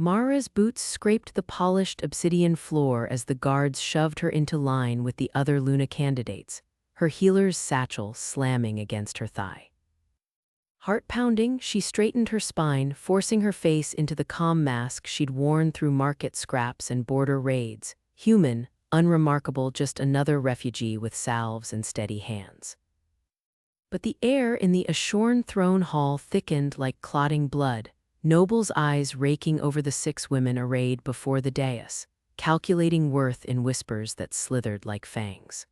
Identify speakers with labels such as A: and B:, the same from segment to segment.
A: Mara's boots scraped the polished obsidian floor as the guards shoved her into line with the other Luna candidates, her healer's satchel slamming against her thigh. Heart-pounding, she straightened her spine, forcing her face into the calm mask she'd worn through market scraps and border raids. Human, unremarkable, just another refugee with salves and steady hands. But the air in the ashorn throne hall thickened like clotting blood, nobles' eyes raking over the 6 women arrayed before the dais, calculating worth in whispers that slithered like fangs.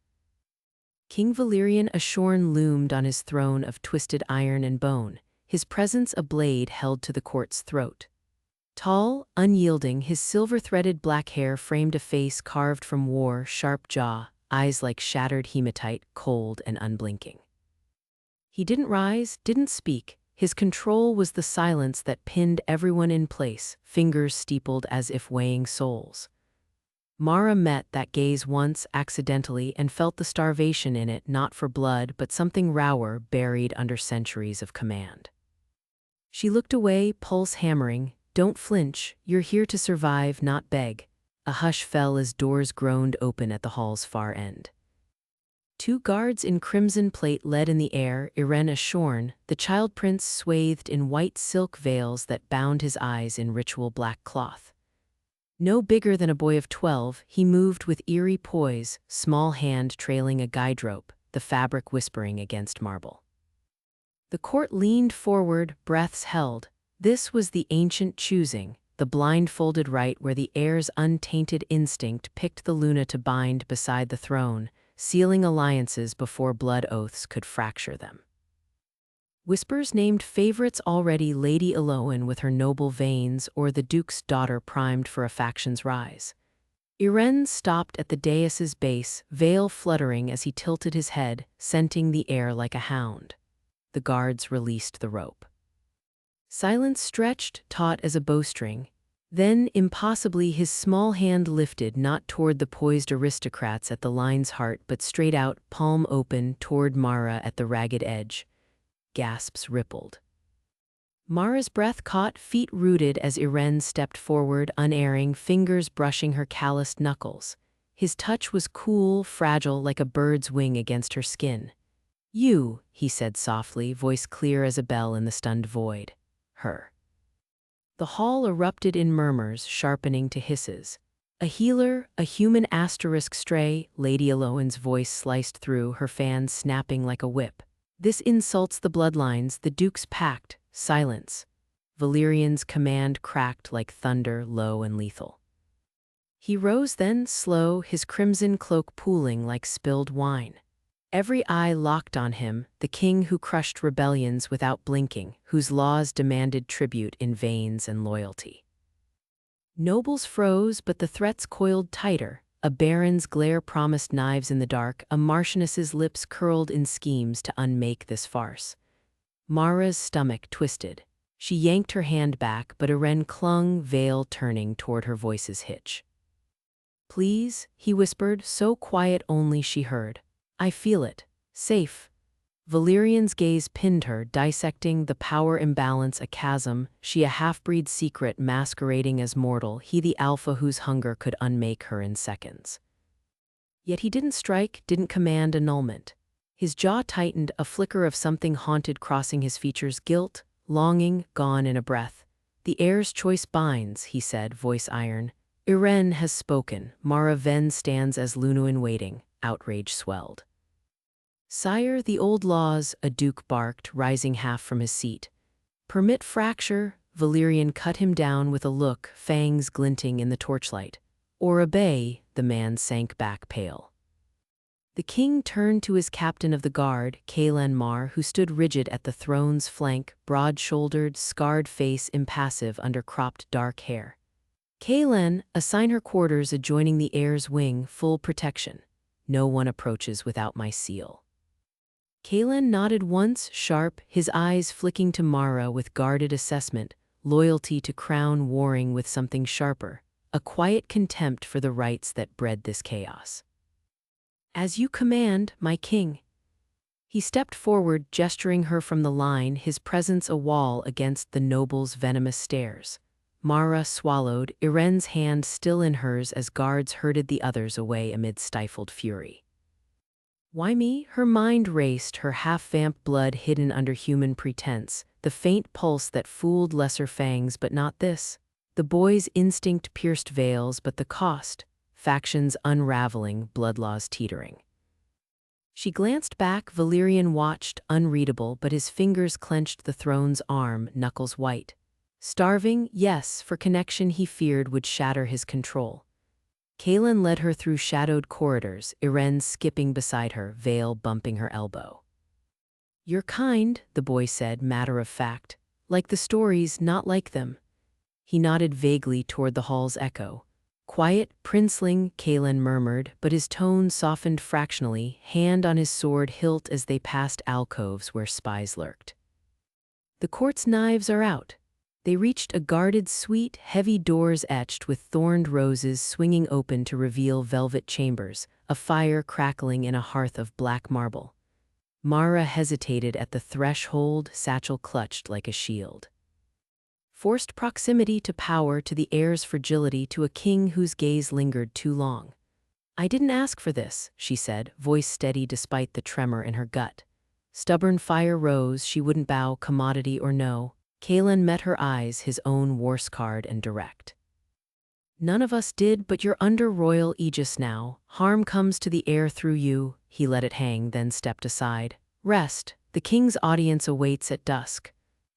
A: King Valerian Ashorn loomed on his throne of twisted iron and bone, his presence a blade held to the court's throat. Tall, unyielding, his silver-threaded black hair framed a face carved from war, sharp jaw, eyes like shattered hematite, cold and unblinking. He didn't rise, didn't speak. His control was the silence that pinned everyone in place, fingers steepled as if weighing souls. Mara met that gaze once accidentally and felt the starvation in it, not for blood but something rawer buried under centuries of command. She looked away, pulse hammering. "Don't flinch, you're here to survive, not beg." A hush fell as doors groaned open at the hall's far end. 2 guards in crimson plate led in the air, Irene Ashorn, the child prince swathed in white silk veils that bound his eyes in ritual black cloth. No bigger than a boy of 12, he moved with eerie poise, small hand trailing a guide rope, the fabric whispering against marble. The court leaned forward, breaths held. This was the ancient choosing, the blindfolded rite where the heir's untainted instinct picked the Luna to bind beside the throne, sealing alliances before blood oaths could fracture them. Whispers named favorites already, Lady Elowen with her noble veins, or the Duke's daughter primed for a faction's rise. Irene stopped at the dais's base, veil fluttering as he tilted his head, scenting the air like a hound. The guards released the rope. Silence stretched, taut as a bowstring. Then, impossibly, his small hand lifted, not toward the poised aristocrats at the line's heart, but straight out, palm open, toward Mara at the ragged edge. Gasps rippled. Mara's breath caught, feet rooted as Irene stepped forward, unerring, fingers brushing her calloused knuckles. His touch was cool, fragile, like a bird's wing against her skin. "You," he said softly, voice clear as a bell in the stunned void. "Her." The hall erupted in murmurs, sharpening to hisses. "A healer, a human asterisk stray," Lady Elowen's voice sliced through, her fan snapping like a whip. "This insults the bloodlines, the Duke's pact." Silence. Valerian's command cracked like thunder, low and lethal. He rose then, slow, his crimson cloak pooling like spilled wine. Every eye locked on him, the king who crushed rebellions without blinking, whose laws demanded tribute in veins and loyalty. Nobles froze, but the threats coiled tighter. A baron's glare promised knives in the dark, a marchioness's lips curled in schemes to unmake this farce. Mara's stomach twisted. She yanked her hand back, but Irene clung, veil turning toward her voice's hitch. "Please," he whispered, so quiet only she heard. "I feel it. Safe." Valerian's gaze pinned her, dissecting the power imbalance, a chasm, she a half-breed secret masquerading as mortal, he the alpha whose hunger could unmake her in seconds. Yet he didn't strike, didn't command annulment. His jaw tightened, a flicker of something haunted crossing his features, guilt, longing, gone in a breath. "The heir's choice binds," he said, voice iron. "Irene has spoken. Mara Ven stands as Luna in waiting." Outrage swelled. "Sire, the old laws," a duke barked, rising half from his seat. "Permit fracture," Valerian cut him down with a look, fangs glinting in the torchlight. "Or obey," the man sank back pale. The king turned to his captain of the guard, Kaelan Mar, who stood rigid at the throne's flank, broad-shouldered, scarred face impassive under cropped dark hair. "Kaelan, assign her quarters adjoining the heir's wing, full protection. No one approaches without my seal." Kaelan nodded once, sharp, his eyes flicking to Mara with guarded assessment, loyalty to crown warring with something sharper, a quiet contempt for the rights that bred this chaos. "As you command, my king." He stepped forward, gesturing her from the line, his presence a wall against the noble's venomous stares. Mara swallowed, Iren's hand still in hers as guards herded the others away amid stifled fury. Why me? Her mind raced, her half-vamp blood hidden under human pretense, the faint pulse that fooled lesser fangs, but not this. The boy's instinct pierced veils, but the cost, factions unraveling, blood laws teetering. She glanced back, Valyrian watched, unreadable, but his fingers clenched the throne's arm, knuckles white. Starving, yes, for connection he feared would shatter his control. Kaelin led her through shadowed corridors, Iren skipping beside her, veil bumping her elbow. "You're kind," the boy said, matter of fact. "Like the stories, not like them." He nodded vaguely toward the hall's echo. "Quiet, princeling," Kaelin murmured, but his tone softened fractionally, hand on his sword hilt as they passed alcoves where spies lurked. "The court's knives are out." They reached a guarded suite, heavy doors etched with thorned roses swinging open to reveal velvet chambers, a fire crackling in a hearth of black marble. Mara hesitated at the threshold, satchel clutched like a shield. Forced proximity to power, to the heir's fragility, to a king whose gaze lingered too long. "I didn't ask for this," she said, voice steady despite the tremor in her gut. Stubborn fire rose, she wouldn't bow, commodity or no. Kaelin met her eyes, his own war-scarred and direct. "None of us did, but you're under royal aegis now. Harm comes to the heir through you." He let it hang, then stepped aside. "Rest. The king's audience awaits at dusk."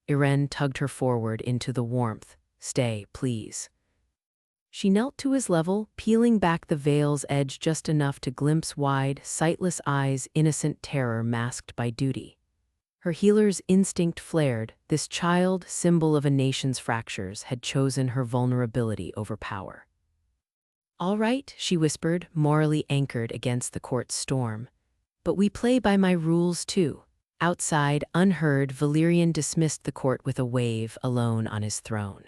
A: Iren tugged her forward into the warmth. "Stay, please." She knelt to his level, peeling back the veil's edge just enough to glimpse wide, sightless eyes, innocent terror masked by duty. Her healer's instinct flared. This child, symbol of a nation's fractures, had chosen her vulnerability over power. "All right," she whispered, morally anchored against the court's storm. "But we play by my rules too." Outside, unheard, Valyrian dismissed the court with a wave, alone on his throne.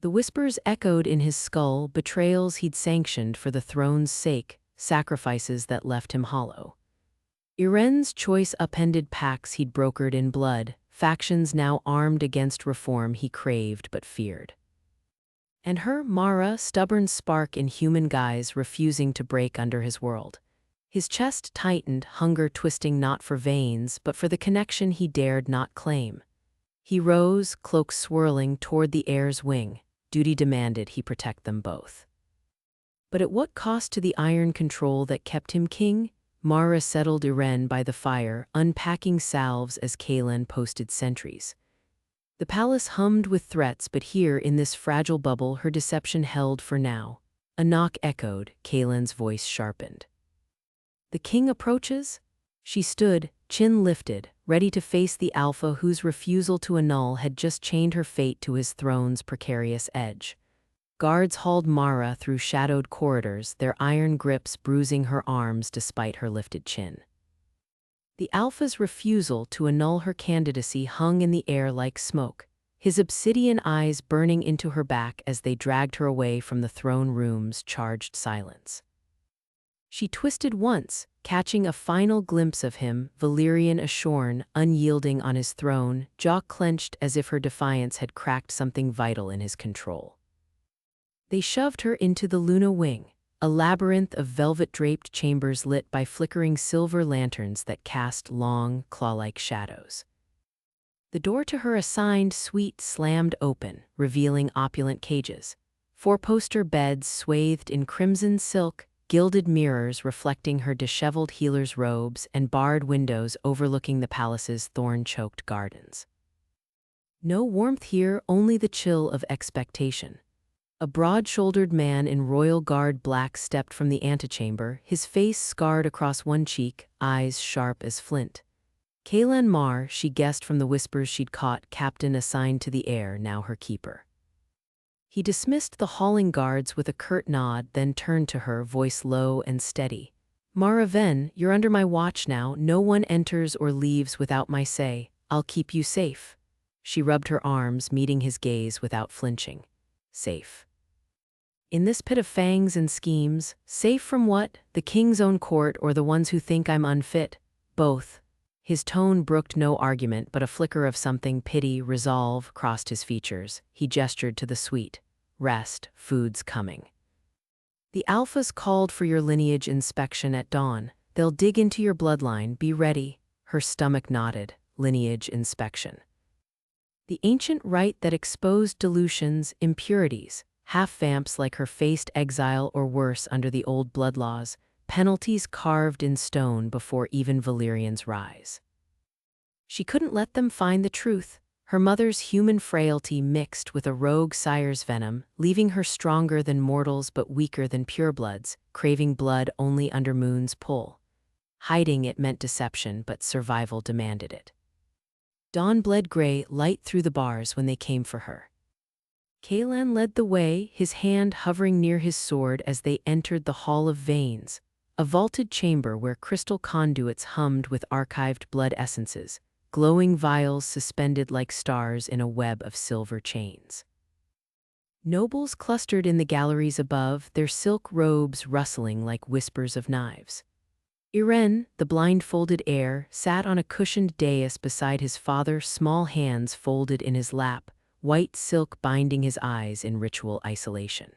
A: The whispers echoed in his skull, betrayals he'd sanctioned for the throne's sake, sacrifices that left him hollow. Iren's choice upended pacts he'd brokered in blood, factions now armed against reform he craved but feared. And her, Mara, stubborn spark in human guise, refusing to break under his world. His chest tightened, hunger twisting not for veins, but for the connection he dared not claim. He rose, cloak swirling, toward the heir's wing. Duty demanded he protect them both. But at what cost to the iron control that kept him king? Mara settled Iren by the fire, unpacking salves as Kaelin posted sentries. The palace hummed with threats, but here, in this fragile bubble, her deception held for now. A knock echoed, Kaelin's voice sharpened. "The king approaches?" She stood, chin lifted, ready to face the alpha whose refusal to annul had just chained her fate to his throne's precarious edge. Guards hauled Mara through shadowed corridors, their iron grips bruising her arms despite her lifted chin. The alpha's refusal to annul her candidacy hung in the air like smoke, his obsidian eyes burning into her back as they dragged her away from the throne room's charged silence. She twisted once, catching a final glimpse of him, Valyrian ashorn, unyielding on his throne, jaw clenched as if her defiance had cracked something vital in his control. They shoved her into the Luna wing, a labyrinth of velvet-draped chambers lit by flickering silver lanterns that cast long, claw-like shadows. The door to her assigned suite slammed open, revealing opulent cages. Four-poster beds swathed in crimson silk, gilded mirrors reflecting her disheveled healer's robes, and barred windows overlooking the palace's thorn-choked gardens. No warmth here, only the chill of expectation. A broad-shouldered man in royal guard black stepped from the antechamber, his face scarred across one cheek, eyes sharp as flint. Kaelin Mar, she guessed from the whispers she'd caught, captain assigned to the heir, now her keeper. He dismissed the hauling guards with a curt nod, then turned to her, voice low and steady. "Mara Ven, you're under my watch now. No one enters or leaves without my say. I'll keep you safe." She rubbed her arms, meeting his gaze without flinching. Safe. In this pit of fangs and schemes, safe from what? The king's own court or the ones who think I'm unfit? Both. His tone brooked no argument, but a flicker of something, pity, resolve, crossed his features. He gestured to the suite. Rest, food's coming. The Alphas called for your lineage inspection at dawn. They'll dig into your bloodline, be ready. Her stomach nodded. Lineage inspection. The ancient rite that exposed dilutions, impurities, half-vamps like her faced exile or worse under the old blood laws, penalties carved in stone before even Valyrian's rise. She couldn't let them find the truth. Her mother's human frailty mixed with a rogue sire's venom, leaving her stronger than mortals but weaker than purebloods, craving blood only under moon's pull. Hiding it meant deception, but survival demanded it. Dawn bled gray, light through the bars when they came for her. Kaelan led the way, his hand hovering near his sword as they entered the Hall of Veins, a vaulted chamber where crystal conduits hummed with archived blood essences, glowing vials suspended like stars in a web of silver chains. Nobles clustered in the galleries above, their silk robes rustling like whispers of knives. Iren, the blindfolded heir, sat on a cushioned dais beside his father, small hands folded in his lap, white silk binding his eyes in ritual isolation.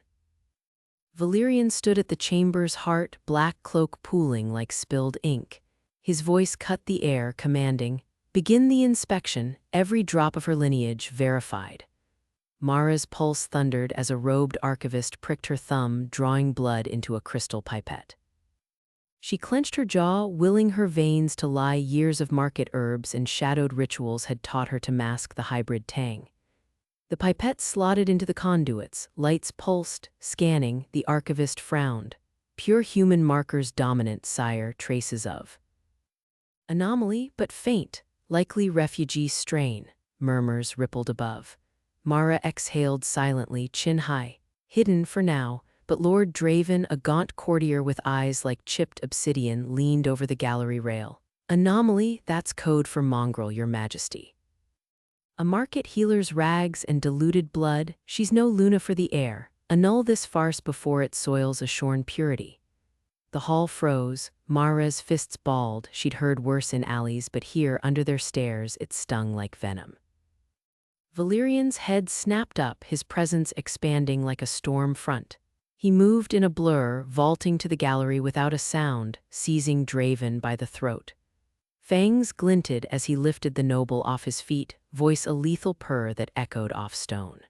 A: Valyrian stood at the chamber's heart, black cloak pooling like spilled ink. His voice cut the air, commanding, "Begin the inspection, every drop of her lineage verified." Mara's pulse thundered as a robed archivist pricked her thumb, drawing blood into a crystal pipette. She clenched her jaw, willing her veins to lie. Years of market herbs and shadowed rituals had taught her to mask the hybrid tang. The pipette slotted into the conduits, lights pulsed, scanning. The archivist frowned. "Pure human markers dominant, sire, traces of." "Anomaly, but faint. Likely refugee strain," murmurs rippled above. Mara exhaled silently, chin high. Hidden for now, but Lord Draven, a gaunt courtier with eyes like chipped obsidian, leaned over the gallery rail. "Anomaly, that's code for mongrel, your majesty. A market healer's rags and diluted blood, she's no Luna for the air. Annul this farce before it soils a shorn purity." The hall froze, Mara's fists balled. She'd heard worse in alleys, but here, under their stares, it stung like venom. Valyrian's head snapped up, his presence expanding like a storm front. He moved in a blur, vaulting to the gallery without a sound, seizing Draven by the throat. Fangs glinted as he lifted the noble off his feet, voice a lethal purr that echoed off stone.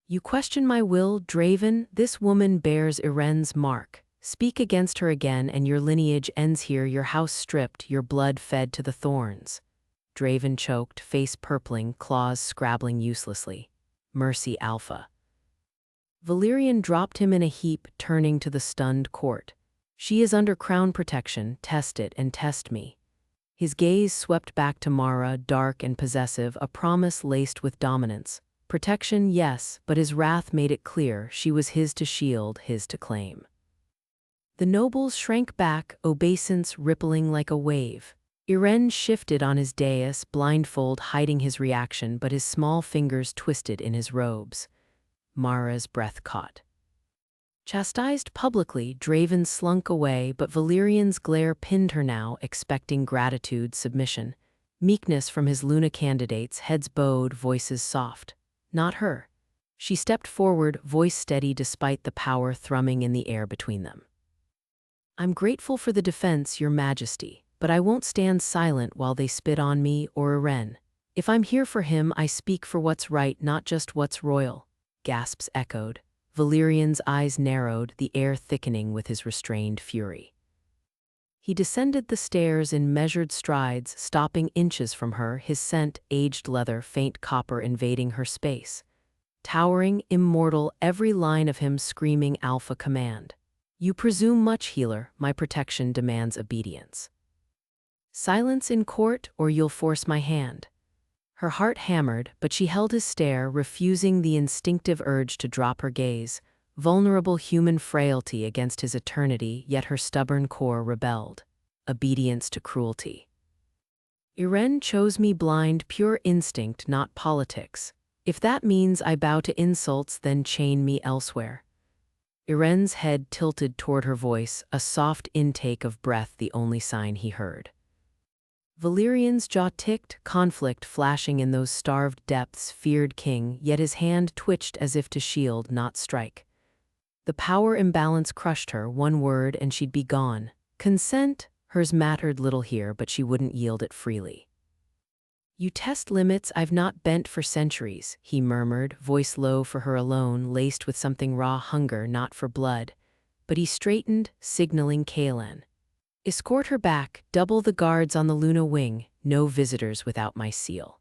A: "You question my will, Draven? This woman bears Iren's mark. Speak against her again and your lineage ends here, your house stripped, your blood fed to the thorns." Draven choked, face purpling, claws scrabbling uselessly. "Mercy, Alpha." Valyrian dropped him in a heap, turning to the stunned court. "She is under crown protection, test it and test me." His gaze swept back to Mara, dark and possessive, a promise laced with dominance. Protection, yes, but his wrath made it clear she was his to shield, his to claim. The nobles shrank back, obeisance rippling like a wave. Iren shifted on his dais, blindfold hiding his reaction, but his small fingers twisted in his robes. Mara's breath caught. Chastised publicly, Draven slunk away, but Valyrian's glare pinned her now, expecting gratitude, submission. Meekness from his Luna candidates, heads bowed, voices soft. Not her. She stepped forward, voice steady despite the power thrumming in the air between them. "I'm grateful for the defense, your majesty, but I won't stand silent while they spit on me or Iren. If I'm here for him, I speak for what's right, not just what's royal." Gasps echoed. Valyrian's eyes narrowed, the air thickening with his restrained fury. He descended the stairs in measured strides, stopping inches from her, his scent, aged leather, faint copper invading her space. Towering, immortal, every line of him screaming alpha command. "You presume much, healer. My protection demands obedience. Silence in court, or you'll force my hand." Her heart hammered, but she held his stare, refusing the instinctive urge to drop her gaze. Vulnerable human frailty against his eternity, yet her stubborn core rebelled. Obedience to cruelty. "Iren chose me blind, pure instinct, not politics. If that means I bow to insults, then chain me elsewhere." Iren's head tilted toward her voice, a soft intake of breath the only sign he heard. Valerian's jaw ticked, conflict flashing in those starved depths. Feared king, yet his hand twitched as if to shield, not strike. The power imbalance crushed her, one word and she'd be gone. Consent, hers mattered little here, but she wouldn't yield it freely. You test limits I've not bent for centuries, he murmured, voice low for her alone, laced with something raw hunger, not for blood. But he straightened, signaling Kaelan. Escort her back, double the guards on the Luna wing, no visitors without my seal.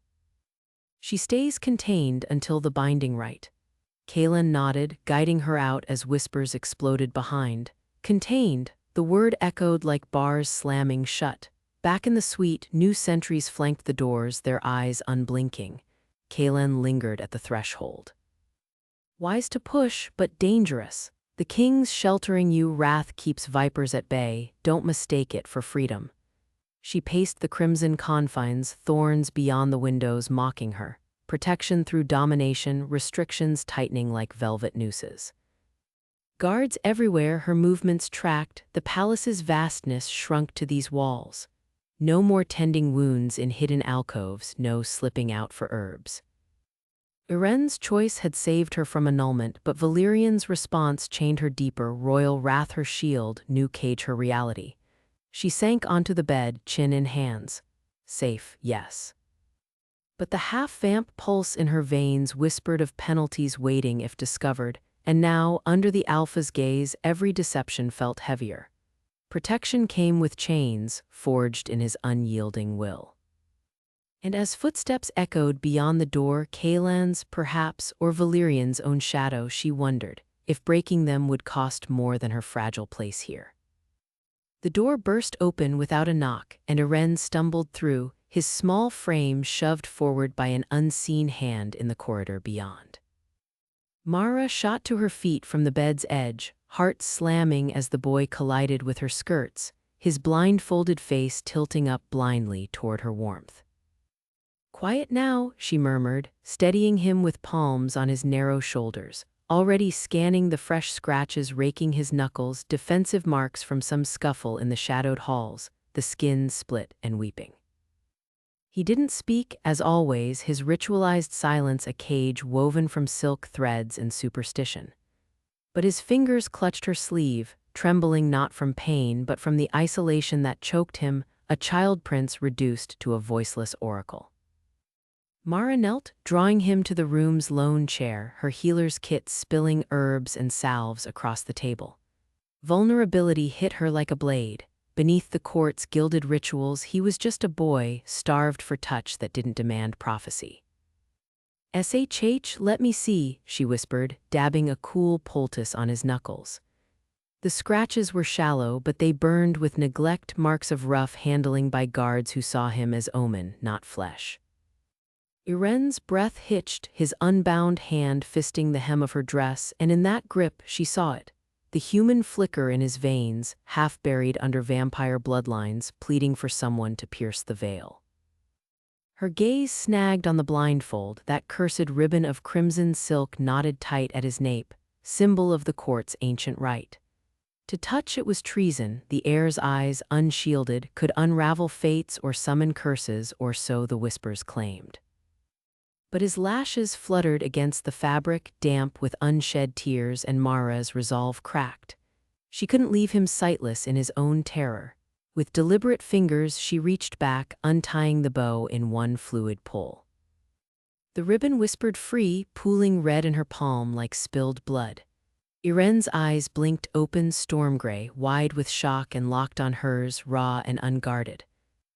A: She stays contained until the binding rite. Kaelan nodded, guiding her out as whispers exploded behind. Contained, the word echoed like bars slamming shut. Back in the suite, new sentries flanked the doors, their eyes unblinking. Kaelan lingered at the threshold. Wise to push, but dangerous. The king's sheltering you, wrath keeps vipers at bay, don't mistake it for freedom. She paced the crimson confines, thorns beyond the windows mocking her. Protection through domination, restrictions tightening like velvet nooses. Guards everywhere, her movements tracked, the palace's vastness shrunk to these walls. No more tending wounds in hidden alcoves, no slipping out for herbs. Iren's choice had saved her from annulment, but Valerian's response chained her deeper, royal wrath her shield, new cage her reality. She sank onto the bed, chin in hands. Safe, yes. But the half-vamp pulse in her veins whispered of penalties waiting if discovered, and now, under the alpha's gaze, every deception felt heavier. Protection came with chains, forged in his unyielding will. And as footsteps echoed beyond the door, Kaelan's, perhaps, or Valerian's own shadow, she wondered if breaking them would cost more than her fragile place here. The door burst open without a knock, and Iren stumbled through, his small frame shoved forward by an unseen hand in the corridor beyond. Mara shot to her feet from the bed's edge, heart slamming as the boy collided with her skirts, his blindfolded face tilting up blindly toward her warmth. Quiet now, she murmured, steadying him with palms on his narrow shoulders, already scanning the fresh scratches raking his knuckles, defensive marks from some scuffle in the shadowed halls, the skin split and weeping. He didn't speak, as always, his ritualized silence a cage woven from silk threads and superstition. But his fingers clutched her sleeve, trembling not from pain but from the isolation that choked him, a child prince reduced to a voiceless oracle. Mara knelt, drawing him to the room's lone chair, her healer's kit spilling herbs and salves across the table. Vulnerability hit her like a blade. Beneath the court's gilded rituals, he was just a boy, starved for touch that didn't demand prophecy. "SHH, let me see," she whispered, dabbing a cool poultice on his knuckles. The scratches were shallow, but they burned with neglect, marks of rough handling by guards who saw him as omen, not flesh. Iren's breath hitched, his unbound hand fisting the hem of her dress, and in that grip she saw it. The human flicker in his veins, half buried under vampire bloodlines, pleading for someone to pierce the veil. Her gaze snagged on the blindfold, that cursed ribbon of crimson silk knotted tight at his nape, symbol of the court's ancient rite. To touch it was treason, the heir's eyes, unshielded, could unravel fates or summon curses, or so the whispers claimed. But his lashes fluttered against the fabric, damp with unshed tears, and Mara's resolve cracked. She couldn't leave him sightless in his own terror. With deliberate fingers she reached back, untying the bow in one fluid pull. The ribbon whispered free, pooling red in her palm like spilled blood. Iren's eyes blinked open, storm gray, wide with shock and locked on hers, raw and unguarded.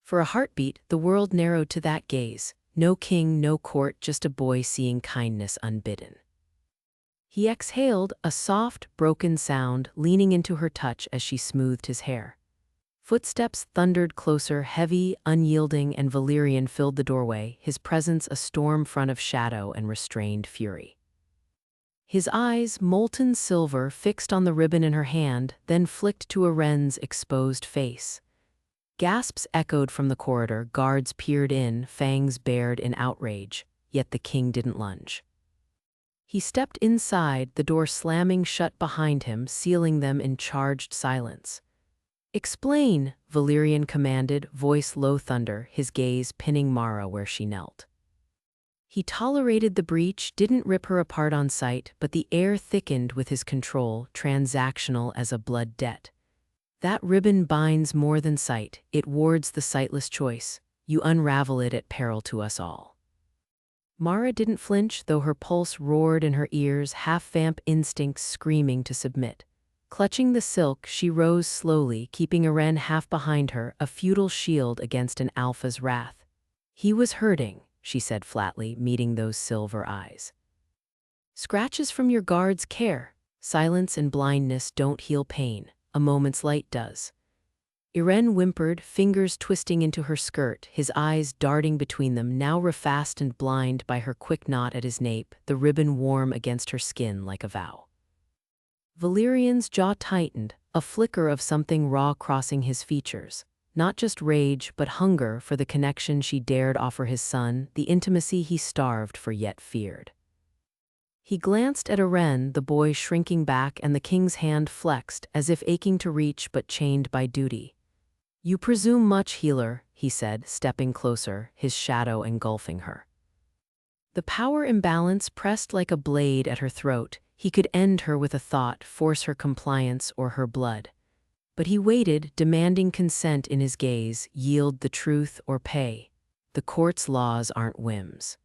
A: For a heartbeat, the world narrowed to that gaze. No king, no court, just a boy seeing kindness unbidden. He exhaled, a soft, broken sound, leaning into her touch as she smoothed his hair. Footsteps thundered closer, heavy, unyielding, and Valerian filled the doorway, his presence a storm front of shadow and restrained fury. His eyes, molten silver, fixed on the ribbon in her hand, then flicked to Iren's exposed face. Gasps echoed from the corridor, guards peered in, fangs bared in outrage, yet the king didn't lunge. He stepped inside, the door slamming shut behind him, sealing them in charged silence. Explain, Valerian commanded, voice low thunder, his gaze pinning Mara where she knelt. He tolerated the breach, didn't rip her apart on sight, but the air thickened with his control, transactional as a blood debt. That ribbon binds more than sight, it wards the sightless choice. You unravel it at peril to us all. Mara didn't flinch, though her pulse roared in her ears, half-vamp instincts screaming to submit. Clutching the silk, she rose slowly, keeping Eren half behind her, a futile shield against an alpha's wrath. He was hurting, she said flatly, meeting those silver eyes. Scratches from your guard's care. Silence and blindness don't heal pain. A moment's light does. Eren whimpered, fingers twisting into her skirt, his eyes darting between them, now refast and blind by her quick knot at his nape, the ribbon warm against her skin like a vow. Valerian's jaw tightened, a flicker of something raw crossing his features. Not just rage, but hunger for the connection she dared offer his son, the intimacy he starved for yet feared. He glanced at Eren, the boy shrinking back, and the king's hand flexed, as if aching to reach but chained by duty. You presume much, healer, he said, stepping closer, his shadow engulfing her. The power imbalance pressed like a blade at her throat. He could end her with a thought, force her compliance or her blood. But he waited, demanding consent in his gaze, yield the truth or pay. The court's laws aren't whims.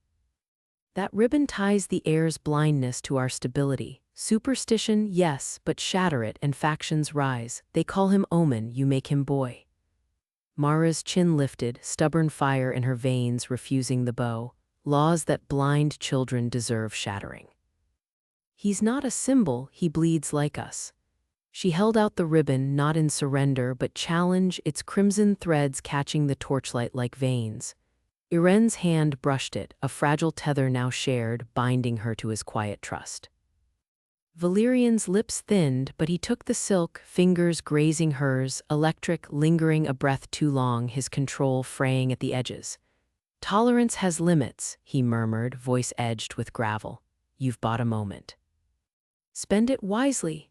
A: That ribbon ties the heir's blindness to our stability. Superstition, yes, but shatter it and factions rise. They call him Omen, you make him boy. Mara's chin lifted, stubborn fire in her veins refusing the bow. Laws that blind children deserve shattering. He's not a symbol, he bleeds like us. She held out the ribbon, not in surrender, but challenge, its crimson threads catching the torchlight like veins. Eren's hand brushed it, a fragile tether now shared, binding her to his quiet trust. Valerian's lips thinned, but he took the silk, fingers grazing hers, electric, lingering a breath too long, his control fraying at the edges. Tolerance has limits, he murmured, voice edged with gravel. You've bought a moment. Spend it wisely.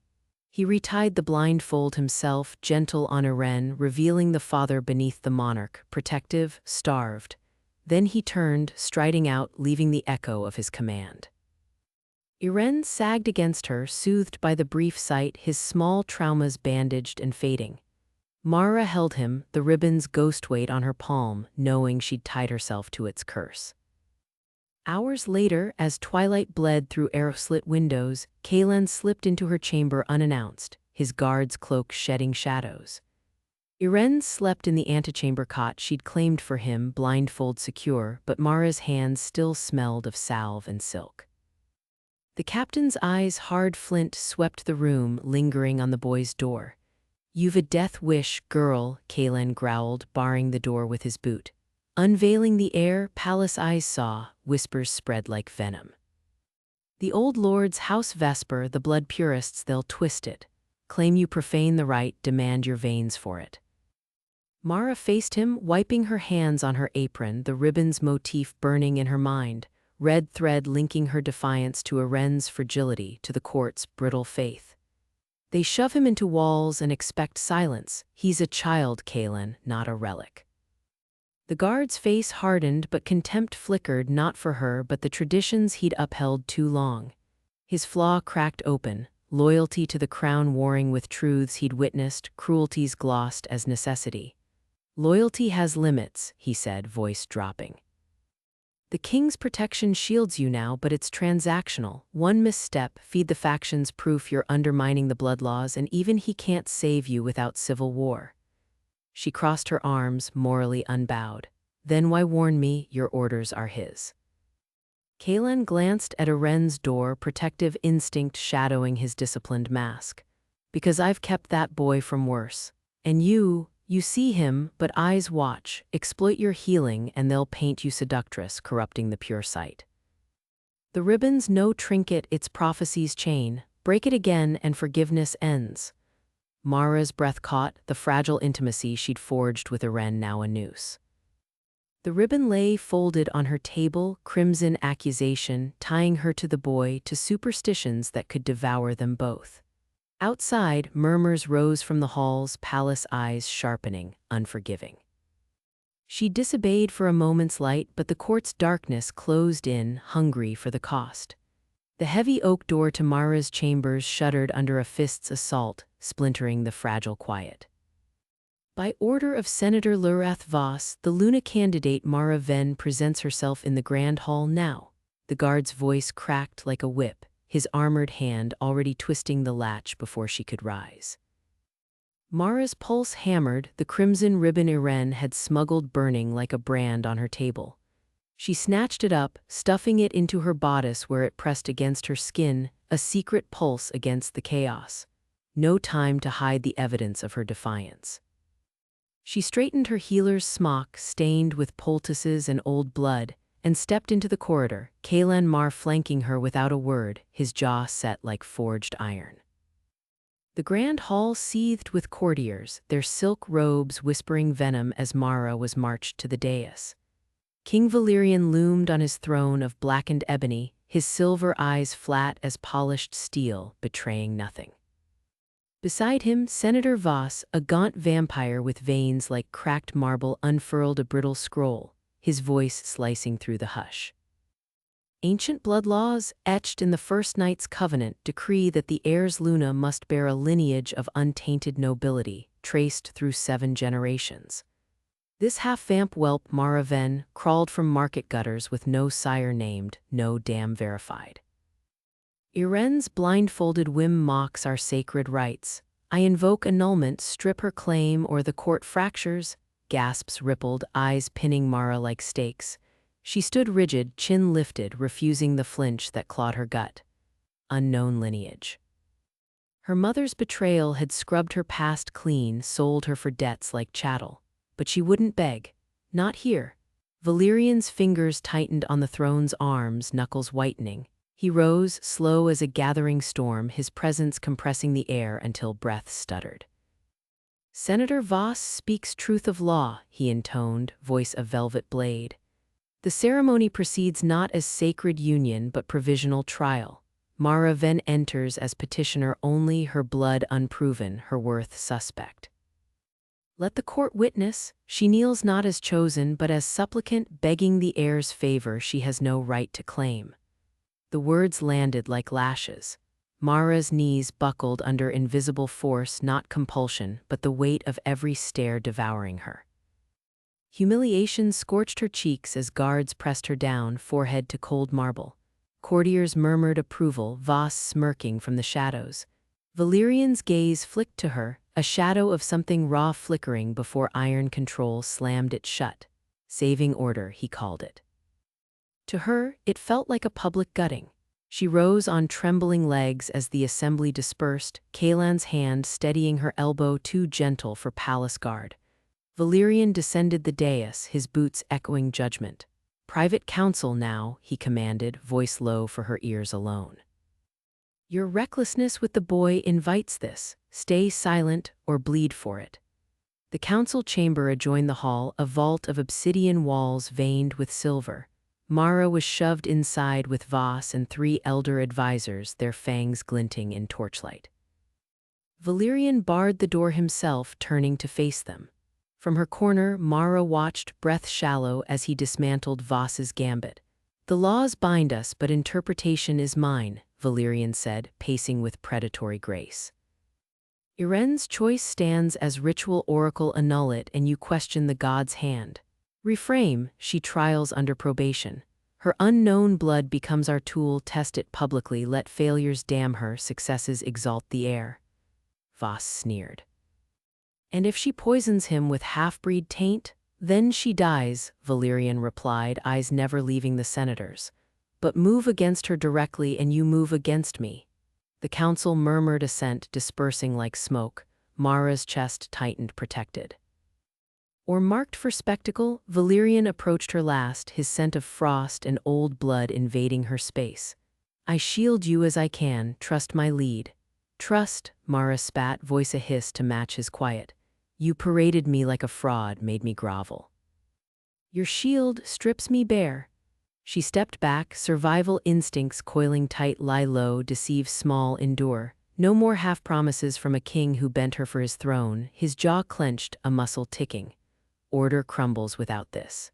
A: He retied the blindfold himself, gentle on Eren, revealing the father beneath the monarch, protective, starved. Then he turned, striding out, leaving the echo of his command. Eren sagged against her, soothed by the brief sight, his small traumas bandaged and fading. Mara held him, the ribbon's ghost weight on her palm, knowing she'd tied herself to its curse. Hours later, as twilight bled through arrow-slit windows, Kalan slipped into her chamber unannounced, his guard's cloak shedding shadows. Eren slept in the antechamber cot she'd claimed for him, blindfold secure, but Mara's hands still smelled of salve and silk. The captain's eyes, hard flint, swept the room, lingering on the boy's door. You've a death wish, girl, Kalan growled, barring the door with his boot. Unveiling the air, palace eyes saw, whispers spread like venom. The old lord's house Vesper, the blood purists, they'll twist it. Claim you profane the right, demand your veins for it. Mara faced him, wiping her hands on her apron, the ribbon's motif burning in her mind, red thread linking her defiance to Eren's fragility, to the court's brittle faith. They shove him into walls and expect silence. He's a child, Kalan, not a relic. The guard's face hardened, but contempt flickered, not for her, but the traditions he'd upheld too long. His flaw cracked open, loyalty to the crown warring with truths he'd witnessed, cruelties glossed as necessity. Loyalty has limits, he said, voice dropping. The king's protection shields you now, but it's transactional. One misstep, feed the factions proof you're undermining the blood laws, and even he can't save you without civil war. She crossed her arms, morally unbowed. Then why warn me? Your orders are his. Kalan glanced at Eren's door, protective instinct shadowing his disciplined mask. Because I've kept that boy from worse. And you see him, but eyes watch. Exploit your healing, and they'll paint you seductress, corrupting the pure sight. The ribbon's no trinket, its prophecy's chain. Break it again, and forgiveness ends. Mara's breath caught, the fragile intimacy she'd forged with Eren now a noose. The ribbon lay folded on her table, crimson accusation, tying her to the boy, to superstitions that could devour them both. Outside, murmurs rose from the hall's palace eyes sharpening, unforgiving. She disobeyed for a moment's light, but the court's darkness closed in, hungry for the cost. The heavy oak door to Mara's chambers shuddered under a fist's assault, splintering the fragile quiet. By order of Senator Lurath Voss, the Luna candidate Mara Ven presents herself in the grand hall now. The guard's voice cracked like a whip, his armored hand already twisting the latch before she could rise. Mara's pulse hammered, the crimson ribbon Irene had smuggled burning like a brand on her table. She snatched it up, stuffing it into her bodice where it pressed against her skin, a secret pulse against the chaos. No time to hide the evidence of her defiance. She straightened her healer's smock, stained with poultices and old blood, and stepped into the corridor, Kalan Mar flanking her without a word, his jaw set like forged iron. The grand hall seethed with courtiers, their silk robes whispering venom as Mara was marched to the dais. King Valerian loomed on his throne of blackened ebony, his silver eyes flat as polished steel, betraying nothing. Beside him, Senator Voss, a gaunt vampire with veins like cracked marble, unfurled a brittle scroll, his voice slicing through the hush. Ancient blood laws, etched in the first night's covenant, decree that the heirs Luna must bear a lineage of untainted nobility, traced through 7 generations. This half-vamp whelp, Mara Ven, crawled from market gutters with no sire named, no dam verified. Irene's blindfolded whim mocks our sacred rights. I invoke annulment, strip her claim, or the court fractures. Gasps rippled, eyes pinning Mara like stakes. She stood rigid, chin lifted, refusing the flinch that clawed her gut. Unknown lineage. Her mother's betrayal had scrubbed her past clean, sold her for debts like chattel. But she wouldn't beg. Not here. Valerian's fingers tightened on the throne's arms, knuckles whitening. He rose, slow as a gathering storm, his presence compressing the air until breath stuttered. Senator Voss speaks truth of law, he intoned, voice a velvet blade. The ceremony proceeds not as sacred union but provisional trial. Mara Ven enters as petitioner only, her blood unproven, her worth suspect. Let the court witness, she kneels not as chosen but as supplicant, begging the heir's favor she has no right to claim. The words landed like lashes. Mara's knees buckled under invisible force, not compulsion, but the weight of every stare devouring her. Humiliation scorched her cheeks as guards pressed her down, forehead to cold marble. Courtiers murmured approval, Voss smirking from the shadows. Valerian's gaze flicked to her, a shadow of something raw flickering before iron control slammed it shut. Saving order, he called it. To her, it felt like a public gutting. She rose on trembling legs as the assembly dispersed, Kalan's hand steadying her elbow too gentle for palace guard. Valerian descended the dais, his boots echoing judgment. Private counsel now, he commanded, voice low for her ears alone. Your recklessness with the boy invites this. Stay silent or bleed for it. The council chamber adjoined the hall, a vault of obsidian walls veined with silver. Mara was shoved inside with Voss and 3 elder advisors, their fangs glinting in torchlight. Valerian barred the door himself, turning to face them. From her corner, Mara watched, breath shallow, as he dismantled Voss's gambit. The laws bind us, but interpretation is mine, Valerian said, pacing with predatory grace. Irene's choice stands as ritual oracle, annul it, and you question the god's hand. Reframe, she trials under probation. Her unknown blood becomes our tool, test it publicly, let failures damn her, successes exalt the heir. Voss sneered. And if she poisons him with half-breed taint, then she dies, Valerian replied, eyes never leaving the senators. But move against her directly and you move against me. The council murmured assent, dispersing like smoke. Mara's chest tightened, protected. Or marked for spectacle, Valerian approached her last, his scent of frost and old blood invading her space. I shield you as I can, trust my lead. Trust, Mara spat, voice a hiss to match his quiet. You paraded me like a fraud, made me grovel. Your shield strips me bare. She stepped back, survival instincts coiling tight, lie low, deceive small, endure. No more half-promises from a king who bent her for his throne, his jaw clenched, a muscle ticking. Order crumbles without this.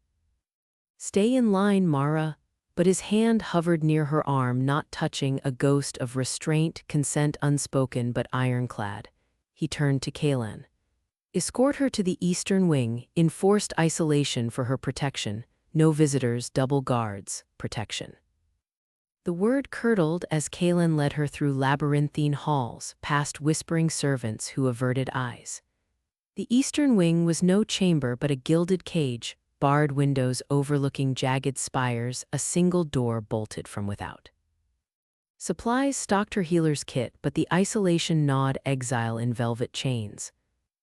A: Stay in line, Mara. But his hand hovered near her arm, not touching, a ghost of restraint, consent unspoken but ironclad. He turned to Kaelan. Escort her to the eastern wing, enforced isolation for her protection. No visitors, double guards, protection. The word curdled as Kaelan led her through labyrinthine halls, past whispering servants who averted eyes. The eastern wing was no chamber but a gilded cage, barred windows overlooking jagged spires, a single door bolted from without. Supplies stocked her healer's kit, but the isolation gnawed exile in velvet chains.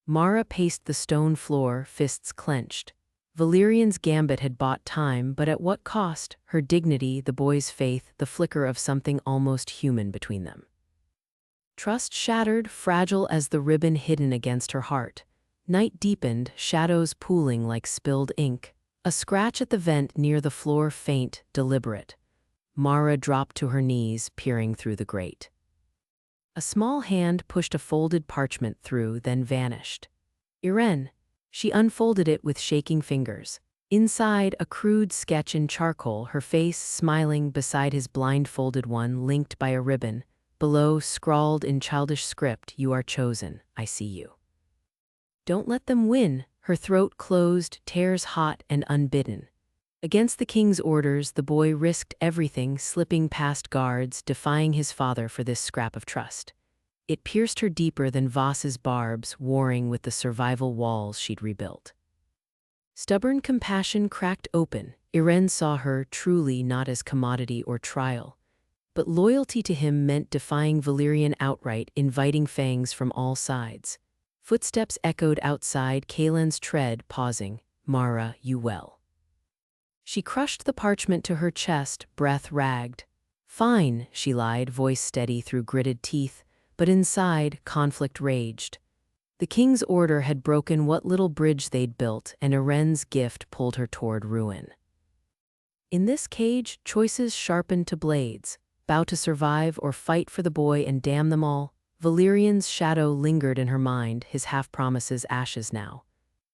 A: Mara paced the stone floor, fists clenched. Valerian's gambit had bought time, but at what cost? Her dignity, the boy's faith, the flicker of something almost human between them. Trust shattered, fragile as the ribbon hidden against her heart. Night deepened, shadows pooling like spilled ink. A scratch at the vent near the floor, faint, deliberate. Mara dropped to her knees, peering through the grate. A small hand pushed a folded parchment through, then vanished. Irene. She unfolded it with shaking fingers. Inside, a crude sketch in charcoal, her face smiling beside his blindfolded one, linked by a ribbon. Below, scrawled in childish script, "You are chosen, I see you." Don't let them win. Her throat closed, tears hot and unbidden. Against the king's orders, the boy risked everything, slipping past guards, defying his father for this scrap of trust. It pierced her deeper than Voss's barbs, warring with the survival walls she'd rebuilt. Stubborn compassion cracked open. Irene saw her truly not as commodity or trial. But loyalty to him meant defying Valerian outright, inviting fangs from all sides. Footsteps echoed outside, Kaelan's tread pausing. "Mara, you well." She crushed the parchment to her chest, breath ragged. "Fine," she lied, voice steady through gritted teeth, but inside, conflict raged. The king's order had broken what little bridge they'd built, and Irene's gift pulled her toward ruin. In this cage, choices sharpened to blades. Bow to survive or fight for the boy and damn them all. Valerian's shadow lingered in her mind, his half-promises ashes now.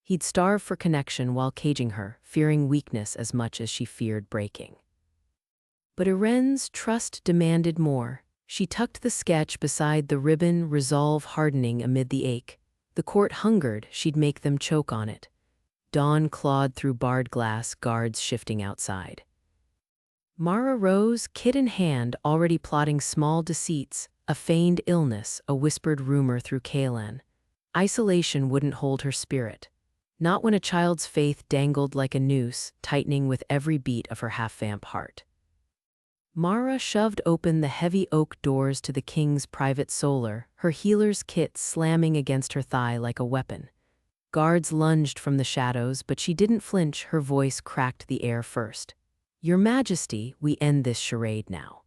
A: He'd starve for connection while caging her, fearing weakness as much as she feared breaking. But Irene's trust demanded more. She tucked the sketch beside the ribbon, resolve hardening amid the ache. The court hungered, she'd make them choke on it. Dawn clawed through barred glass, guards shifting outside. Mara rose, kit in hand, already plotting small deceits. A feigned illness, a whispered rumor through Kaelan. Isolation wouldn't hold her spirit. Not when a child's faith dangled like a noose, tightening with every beat of her half-vamp heart. Mara shoved open the heavy oak doors to the king's private solar, her healer's kit slamming against her thigh like a weapon. Guards lunged from the shadows, but she didn't flinch, her voice cracked the air first. "Your Majesty, we end this charade now."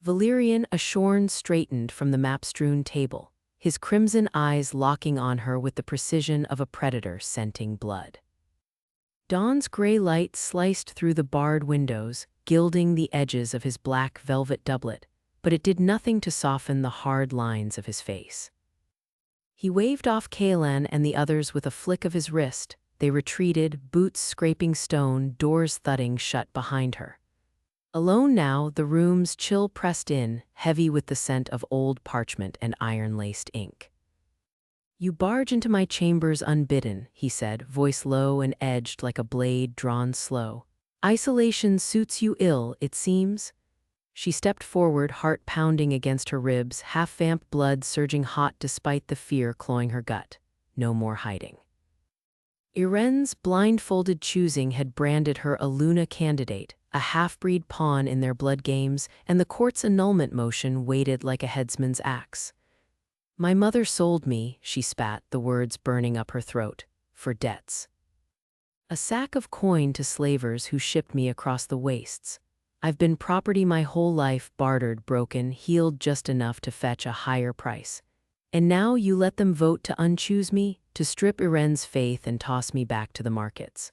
A: Valerian, a shorn, straightened from the map-strewn table, his crimson eyes locking on her with the precision of a predator scenting blood. Dawn's gray light sliced through the barred windows, gilding the edges of his black velvet doublet, but it did nothing to soften the hard lines of his face. He waved off Kaelan and the others with a flick of his wrist. They retreated, boots scraping stone, doors thudding shut behind her. Alone now, the room's chill pressed in, heavy with the scent of old parchment and iron-laced ink. "You barge into my chambers unbidden," he said, voice low and edged like a blade drawn slow. "Isolation suits you ill, it seems." She stepped forward, heart pounding against her ribs, half-vamp blood surging hot despite the fear clawing her gut. No more hiding. Irene's blindfolded choosing had branded her a Luna candidate, a half-breed pawn in their blood games, and the court's annulment motion waited like a headsman's axe. "My mother sold me," she spat, the words burning up her throat, "for debts. A sack of coin to slavers who shipped me across the wastes. I've been property my whole life, bartered, broken, healed just enough to fetch a higher price. And now you let them vote to unchoose me, to strip Irene's faith and toss me back to the markets."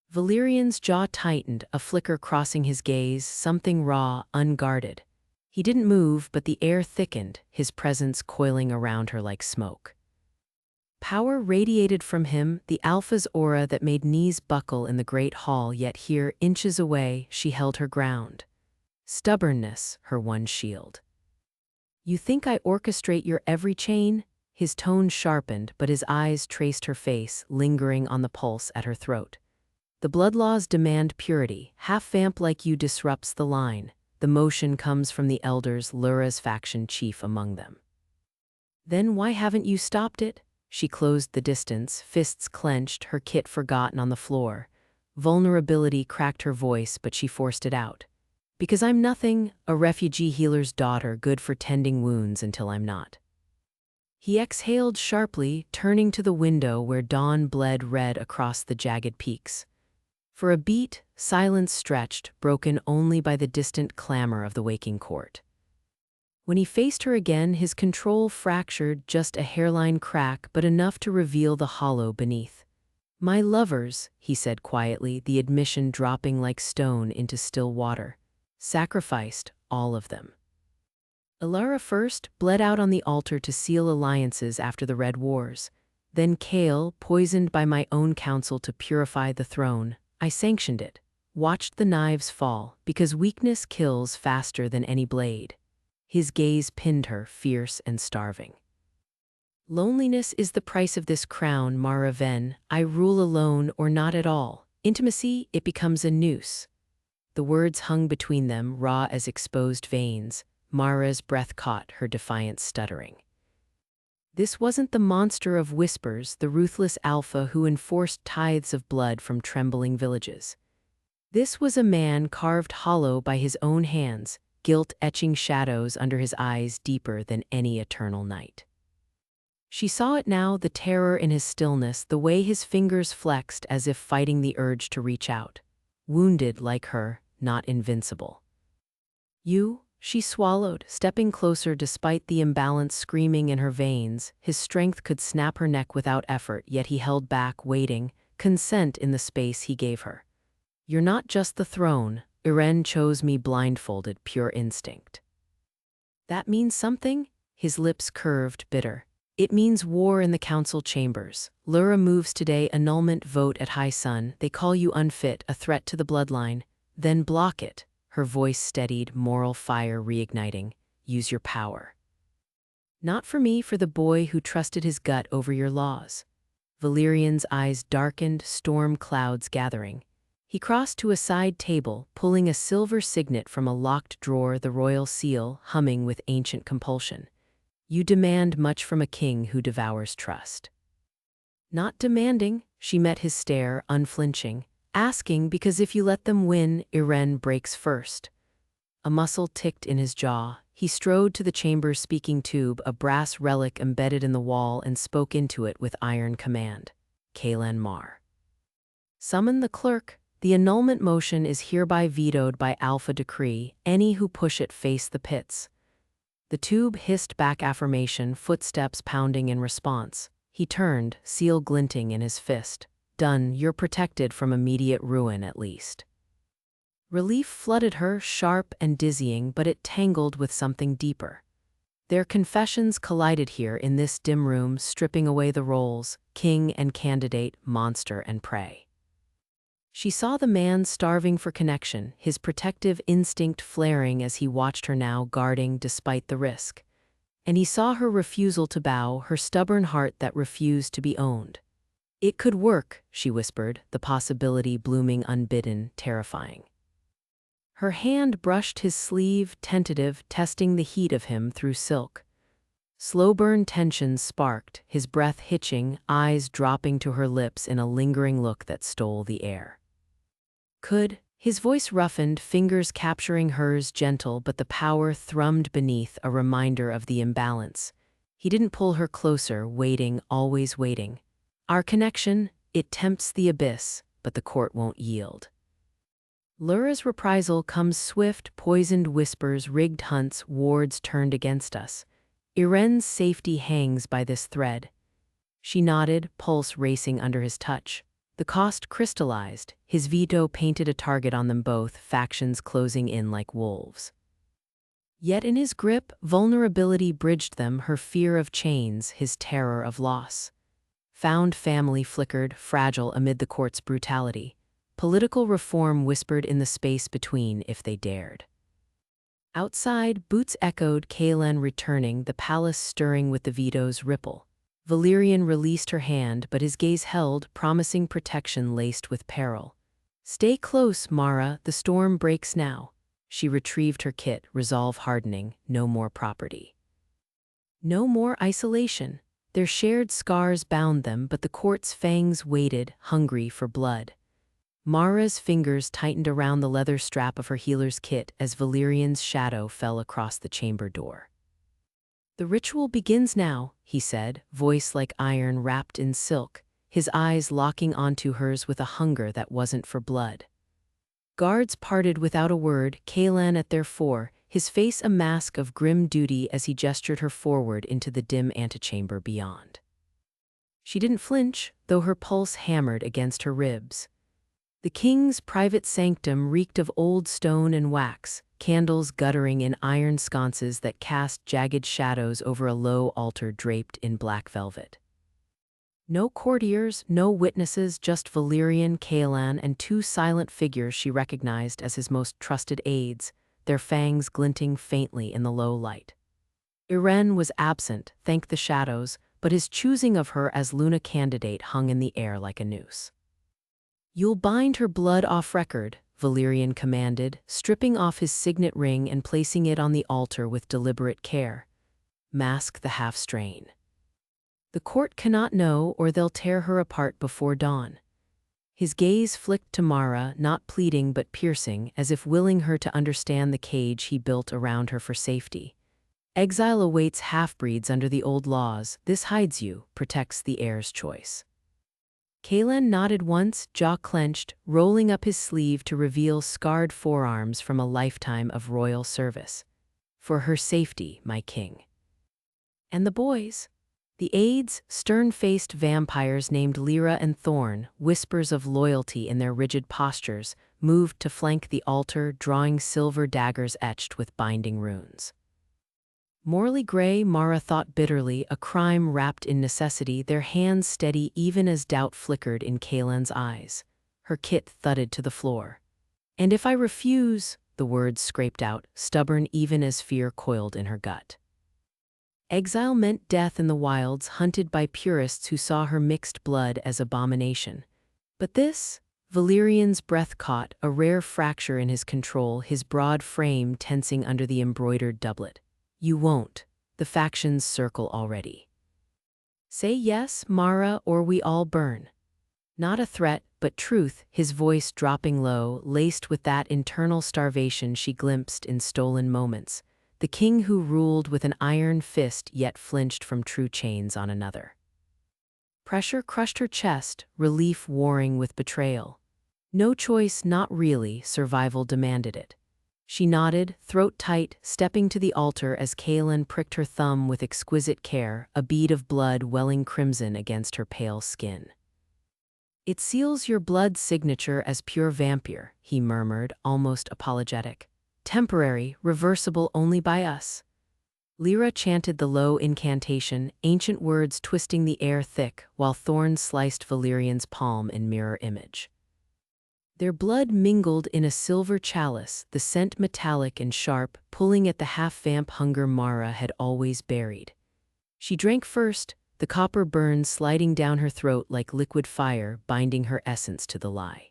A: Valerian's jaw tightened, a flicker crossing his gaze, something raw, unguarded. He didn't move, but the air thickened, his presence coiling around her like smoke. Power radiated from him, the alpha's aura that made knees buckle in the great hall, yet here, inches away, she held her ground. Stubbornness, her one shield. "You think I orchestrate your every chain?" His tone sharpened, but his eyes traced her face, lingering on the pulse at her throat. "The blood laws demand purity. Half-vamp like you disrupts the line. The motion comes from the elders, Lura's faction chief among them." "Then why haven't you stopped it?" She closed the distance, fists clenched, her kit forgotten on the floor. Vulnerability cracked her voice, but she forced it out. "Because I'm nothing, a refugee healer's daughter, good for tending wounds until I'm not." He exhaled sharply, turning to the window where dawn bled red across the jagged peaks. For a beat, silence stretched, broken only by the distant clamor of the waking court. When he faced her again, his control fractured, just a hairline crack, but enough to reveal the hollow beneath. "My lovers," he said quietly, the admission dropping like stone into still water. "Sacrificed, all of them. Ilara first, bled out on the altar to seal alliances after the Red Wars. Then Kale, poisoned by my own counsel to purify the throne. I sanctioned it, watched the knives fall, because weakness kills faster than any blade." His gaze pinned her, fierce and starving. "Loneliness is the price of this crown, Mara Ven. I rule alone or not at all. Intimacy, it becomes a noose." The words hung between them, raw as exposed veins. Mara's breath caught, her defiance stuttering. This wasn't the monster of whispers, the ruthless alpha who enforced tithes of blood from trembling villages. This was a man carved hollow by his own hands, guilt etching shadows under his eyes deeper than any eternal night. She saw it now, the terror in his stillness, the way his fingers flexed as if fighting the urge to reach out. Wounded like her, not invincible. "You?" She swallowed, stepping closer despite the imbalance screaming in her veins. His strength could snap her neck without effort, yet he held back, waiting, consent in the space he gave her. "You're not just the throne. Irene chose me blindfolded, pure instinct." "That means something?" His lips curved, bitter. "It means war in the council chambers. Lura moves today, annulment vote at High Sun. They call you unfit, a threat to the bloodline. Then block it." Her voice steadied, moral fire reigniting. "Use your power. Not for me, for the boy who trusted his gut over your laws." Valerian's eyes darkened, storm clouds gathering. He crossed to a side table, pulling a silver signet from a locked drawer, the royal seal, humming with ancient compulsion. "You demand much from a king who devours trust." "Not demanding," she met his stare, unflinching. "Asking because if you let them win, Irene breaks first." A muscle ticked in his jaw. He strode to the chamber's speaking tube, a brass relic embedded in the wall, and spoke into it with iron command. "Kalen Mar. Summon the clerk. The annulment motion is hereby vetoed by Alpha Decree. Any who push it face the pits." The tube hissed back affirmation, footsteps pounding in response. He turned, seal glinting in his fist. "Done, you're protected from immediate ruin at least." Relief flooded her, sharp and dizzying, but it tangled with something deeper. Their confessions collided here in this dim room, stripping away the roles, king and candidate, monster and prey. She saw the man starving for connection, his protective instinct flaring as he watched her now, guarding despite the risk. And he saw her refusal to bow, her stubborn heart that refused to be owned. "It could work," she whispered, the possibility blooming unbidden, terrifying. Her hand brushed his sleeve, tentative, testing the heat of him through silk. Slow-burn tensions sparked, his breath hitching, eyes dropping to her lips in a lingering look that stole the air. "Could?" His voice roughened, fingers capturing hers, gentle, but the power thrummed beneath, a reminder of the imbalance. He didn't pull her closer, waiting, always waiting. "Our connection, it tempts the abyss, but the court won't yield." Lura's reprisal comes swift, poisoned whispers, rigged hunts, wards turned against us. Irene's safety hangs by this thread. She nodded, pulse racing under his touch. The cost crystallized. His veto painted a target on them both, factions closing in like wolves. Yet in his grip, vulnerability bridged them, her fear of chains, his terror of loss. Found family flickered, fragile amid the court's brutality. Political reform whispered in the space between if they dared. Outside, boots echoed, Kaelan returning, the palace stirring with the veto's ripple. Valyrian released her hand, but his gaze held, promising protection laced with peril. "Stay close, Mara, the storm breaks now." She retrieved her kit, resolve hardening, no more property. No more isolation. Their shared scars bound them, but the court's fangs waited, hungry for blood. Mara's fingers tightened around the leather strap of her healer's kit as Valyrian's shadow fell across the chamber door. "The ritual begins now," he said, voice like iron wrapped in silk, his eyes locking onto hers with a hunger that wasn't for blood. Guards parted without a word, Kaelan at their fore, his face a mask of grim duty as he gestured her forward into the dim antechamber beyond. She didn't flinch, though her pulse hammered against her ribs. The king's private sanctum reeked of old stone and wax, candles guttering in iron sconces that cast jagged shadows over a low altar draped in black velvet. No courtiers, no witnesses, just Valyrian, Kaelan, and two silent figures she recognized as his most trusted aides, their fangs glinting faintly in the low light. Irene was absent, thank the shadows, but his choosing of her as Luna candidate hung in the air like a noose. "You'll bind her blood off record," Valyrian commanded, stripping off his signet ring and placing it on the altar with deliberate care. "Mask the half-strain. The court cannot know, or they'll tear her apart before dawn." His gaze flicked to Mara, not pleading but piercing, as if willing her to understand the cage he built around her for safety. "Exile awaits half-breeds under the old laws. This hides you, protects the heir's choice." Kaelan nodded once, jaw clenched, rolling up his sleeve to reveal scarred forearms from a lifetime of royal service. "For her safety, my king." And the boys? The aides, stern-faced vampires named Lyra and Thorn, whispers of loyalty in their rigid postures, moved to flank the altar, drawing silver daggers etched with binding runes. Morally gray, Mara thought bitterly, a crime wrapped in necessity, their hands steady even as doubt flickered in Kaelan's eyes. Her kit thudded to the floor. "And if I refuse," the words scraped out, stubborn even as fear coiled in her gut. Exile meant death in the wilds, hunted by purists who saw her mixed blood as abomination. But this? Valyrian's breath caught, a rare fracture in his control, his broad frame tensing under the embroidered doublet. "You won't. The factions circle already. Say yes, Mara, or we all burn." Not a threat, but truth, his voice dropping low, laced with that internal starvation she glimpsed in stolen moments. The king who ruled with an iron fist yet flinched from true chains on another. Pressure crushed her chest, relief warring with betrayal. No choice, not really, survival demanded it. She nodded, throat tight, stepping to the altar as Kaelan pricked her thumb with exquisite care, a bead of blood welling crimson against her pale skin. "It seals your blood signature as pure vampire," he murmured, almost apologetic. "Temporary, reversible only by us." Lyra chanted the low incantation, ancient words twisting the air thick, while thorns sliced Valyrian's palm in mirror image. Their blood mingled in a silver chalice, the scent metallic and sharp, pulling at the half-vamp hunger Mara had always buried. She drank first, the copper burn sliding down her throat like liquid fire, binding her essence to the lie.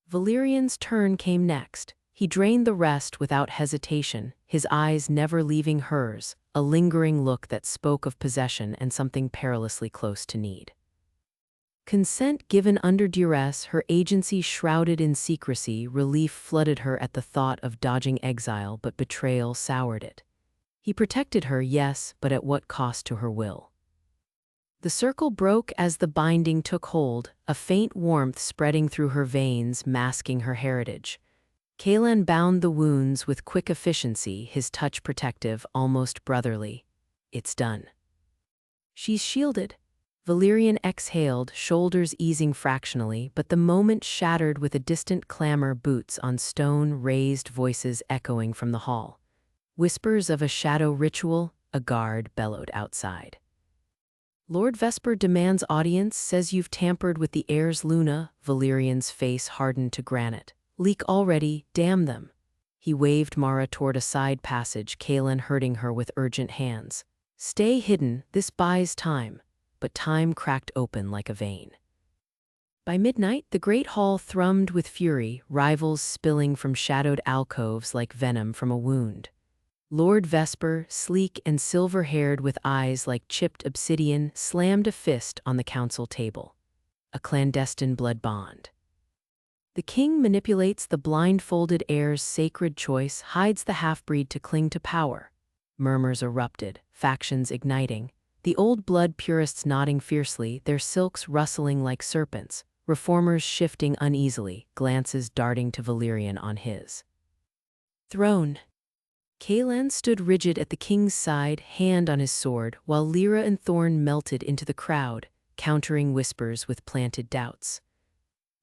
A: Valyrian's turn came next. He drained the rest without hesitation, his eyes never leaving hers, a lingering look that spoke of possession and something perilously close to need. Consent given under duress, her agency shrouded in secrecy, relief flooded her at the thought of dodging exile, but betrayal soured it. He protected her, yes, but at what cost to her will? The circle broke as the binding took hold, a faint warmth spreading through her veins, masking her heritage. Kaelan bound the wounds with quick efficiency, his touch protective, almost brotherly. "It's done." "She's shielded." Valyrian exhaled, shoulders easing fractionally, but the moment shattered with a distant clamor, boots on stone, raised voices echoing from the hall. Whispers of a shadow ritual, a guard bellowed outside. Lord Vesper demands audience, says you've tampered with the heir's Luna. Valerian's face hardened to granite. Leak already, damn them. He waved Mara toward a side passage, Kaelin hurting her with urgent hands. Stay hidden, this buys time. But time cracked open like a vein. By midnight, the great hall thrummed with fury, rivals spilling from shadowed alcoves like venom from a wound. Lord Vesper, sleek and silver-haired with eyes like chipped obsidian, slammed a fist on the council table. A clandestine blood bond. The king manipulates the blindfolded heir's sacred choice, hides the half-breed to cling to power. Murmurs erupted, factions igniting, the old blood purists nodding fiercely, their silks rustling like serpents, reformers shifting uneasily, glances darting to Valerian on his throne. Kaelin stood rigid at the king's side, hand on his sword, while Lyra and Thorn melted into the crowd, countering whispers with planted doubts.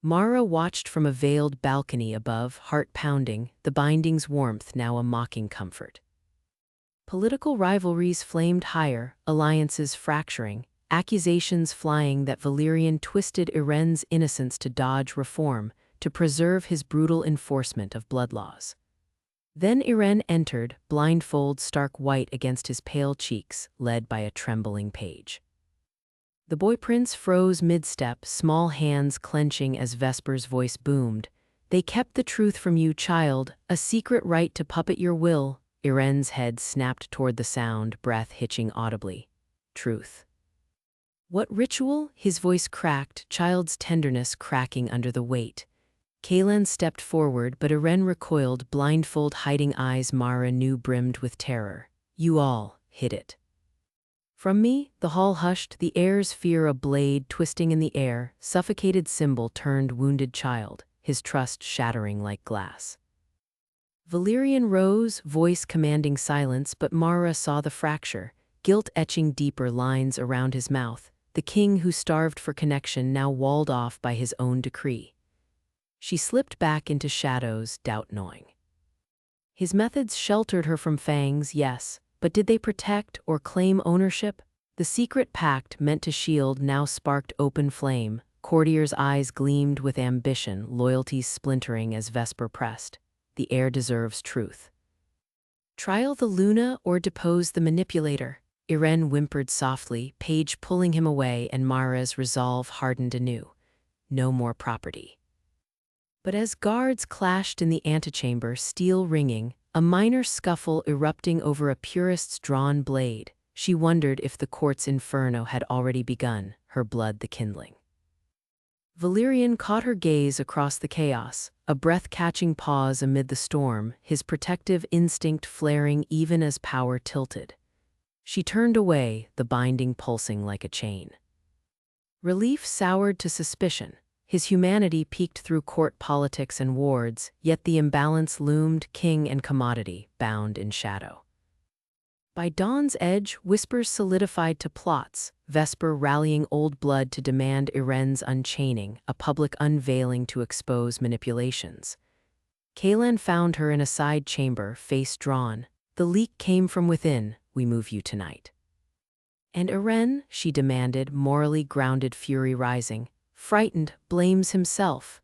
A: Mara watched from a veiled balcony above, heart pounding, the binding's warmth now a mocking comfort. Political rivalries flamed higher, alliances fracturing, accusations flying that Valerian twisted Iren's innocence to dodge reform, to preserve his brutal enforcement of blood laws. Then Iren entered, blindfold stark white against his pale cheeks, led by a trembling page. The boy prince froze mid-step, small hands clenching as Vesper's voice boomed. They kept the truth from you, child, a secret right to puppet your will. Iren's head snapped toward the sound, breath hitching audibly. Truth. What ritual? His voice cracked, child's tenderness cracking under the weight. Kaelin stepped forward, but Iren recoiled, blindfold hiding eyes Mara knew brimmed with terror. You all hid it. From me, the hall hushed, the heir's fear a blade twisting in the air, suffocated symbol turned wounded child, his trust shattering like glass. Valerian rose, voice commanding silence, but Mara saw the fracture, guilt etching deeper lines around his mouth, the king who starved for connection now walled off by his own decree. She slipped back into shadows, doubt gnawing. His methods sheltered her from fangs, yes, but did they protect or claim ownership? The secret pact meant to shield now sparked open flame. Courtier's eyes gleamed with ambition, loyalties splintering as Vesper pressed. The heir deserves truth. Trial the Luna or depose the manipulator. Iren whimpered softly, Page pulling him away, and Mara's resolve hardened anew. No more property. But as guards clashed in the antechamber, steel ringing, a minor scuffle erupting over a purist's drawn blade, she wondered if the court's inferno had already begun, her blood the kindling. Valerian caught her gaze across the chaos, a breath-catching pause amid the storm, his protective instinct flaring even as power tilted. She turned away, the binding pulsing like a chain. Relief soured to suspicion. His humanity peeked through court politics and wards, yet the imbalance loomed, king and commodity, bound in shadow. By dawn's edge, whispers solidified to plots, Vesper rallying old blood to demand Iren's unchaining, a public unveiling to expose manipulations. Kaelin found her in a side chamber, face drawn. The leak came from within, we move you tonight. And Iren, she demanded, morally grounded fury rising. Frightened, blames himself.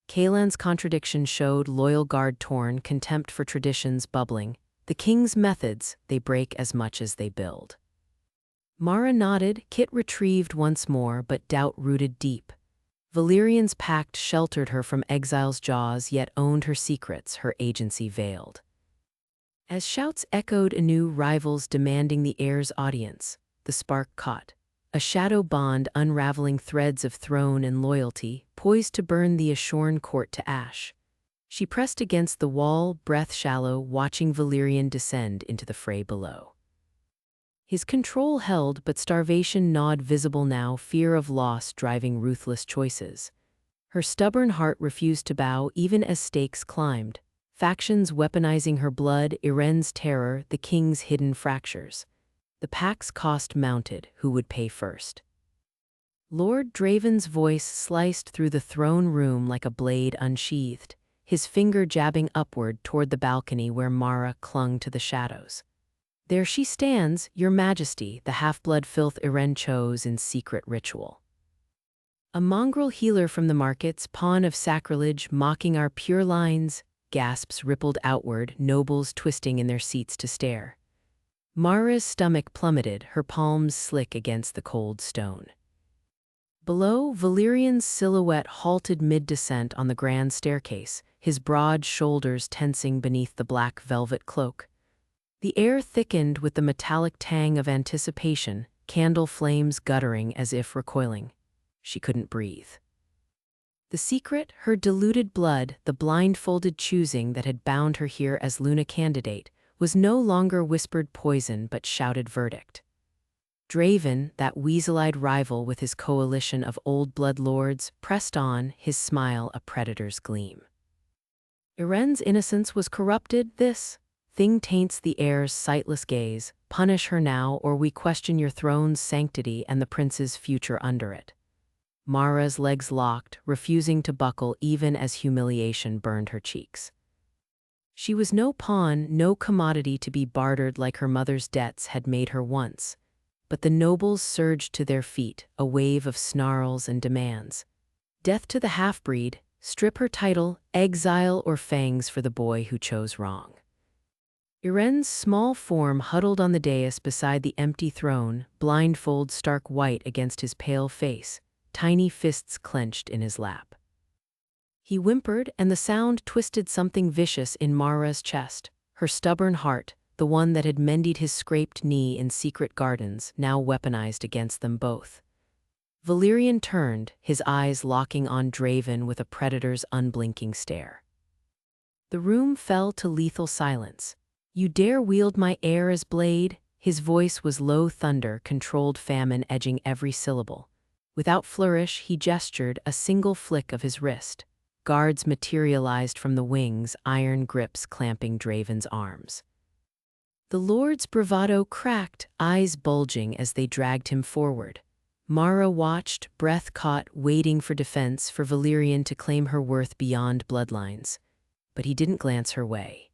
A: Kaelin's contradiction showed loyal guard torn, contempt for traditions bubbling. The king's methods, they break as much as they build. Mara nodded, Kit retrieved once more, but doubt rooted deep. Valerian's pact sheltered her from exile's jaws, yet owned her secrets, her agency veiled. As shouts echoed anew, rivals demanding the heir's audience, the spark caught. A shadow bond unraveling threads of throne and loyalty, poised to burn the Ashorn court to ash. She pressed against the wall, breath shallow, watching Valerian descend into the fray below. His control held, but starvation gnawed visible now, fear of loss driving ruthless choices. Her stubborn heart refused to bow even as stakes climbed. Factions weaponizing her blood, Iren's terror, the king's hidden fractures. The pack's cost mounted, who would pay first? Lord Draven's voice sliced through the throne room like a blade unsheathed. his finger jabbing upward toward the balcony where Mara clung to the shadows. "There she stands, your majesty," the half-blood filth Iren chose in secret ritual. "A mongrel healer from the markets, pawn of sacrilege, mocking our pure lines," gasps rippled outward, nobles twisting in their seats to stare. Mara's stomach plummeted, her palms slick against the cold stone. Below, Valyrian's silhouette halted mid-descent on the grand staircase, his broad shoulders tensing beneath the black velvet cloak. The air thickened with the metallic tang of anticipation, candle flames guttering as if recoiling. She couldn't breathe. The secret, her diluted blood, the blindfolded choosing that had bound her here as Luna candidate, was no longer whispered poison but shouted verdict. Draven, that weasel-eyed rival with his coalition of old blood lords, pressed on, his smile a predator's gleam. Iren's innocence was corrupted, this thing taints the heir's sightless gaze. Punish her now, or we question your throne's sanctity and the prince's future under it. Mara's legs locked, refusing to buckle even as humiliation burned her cheeks. She was no pawn, no commodity to be bartered like her mother's debts had made her once. But the nobles surged to their feet, a wave of snarls and demands. Death to the half-breed, strip her title, exile or fangs for the boy who chose wrong. Iren's small form huddled on the dais beside the empty throne, blindfold stark white against his pale face, tiny fists clenched in his lap. He whimpered, and the sound twisted something vicious in Mara's chest. Her stubborn heart, the one that had mended his scraped knee in secret gardens, now weaponized against them both. Valyrian turned, his eyes locking on Draven with a predator's unblinking stare. The room fell to lethal silence. "You dare wield my heir as blade?" His voice was low thunder, controlled famine edging every syllable. Without flourish, he gestured, a single flick of his wrist. Guards materialized from the wings, iron grips clamping Draven's arms. The lord's bravado cracked, eyes bulging as they dragged him forward. Mara watched, breath caught, waiting for defense, for Valyrian to claim her worth beyond bloodlines. But he didn't glance her way.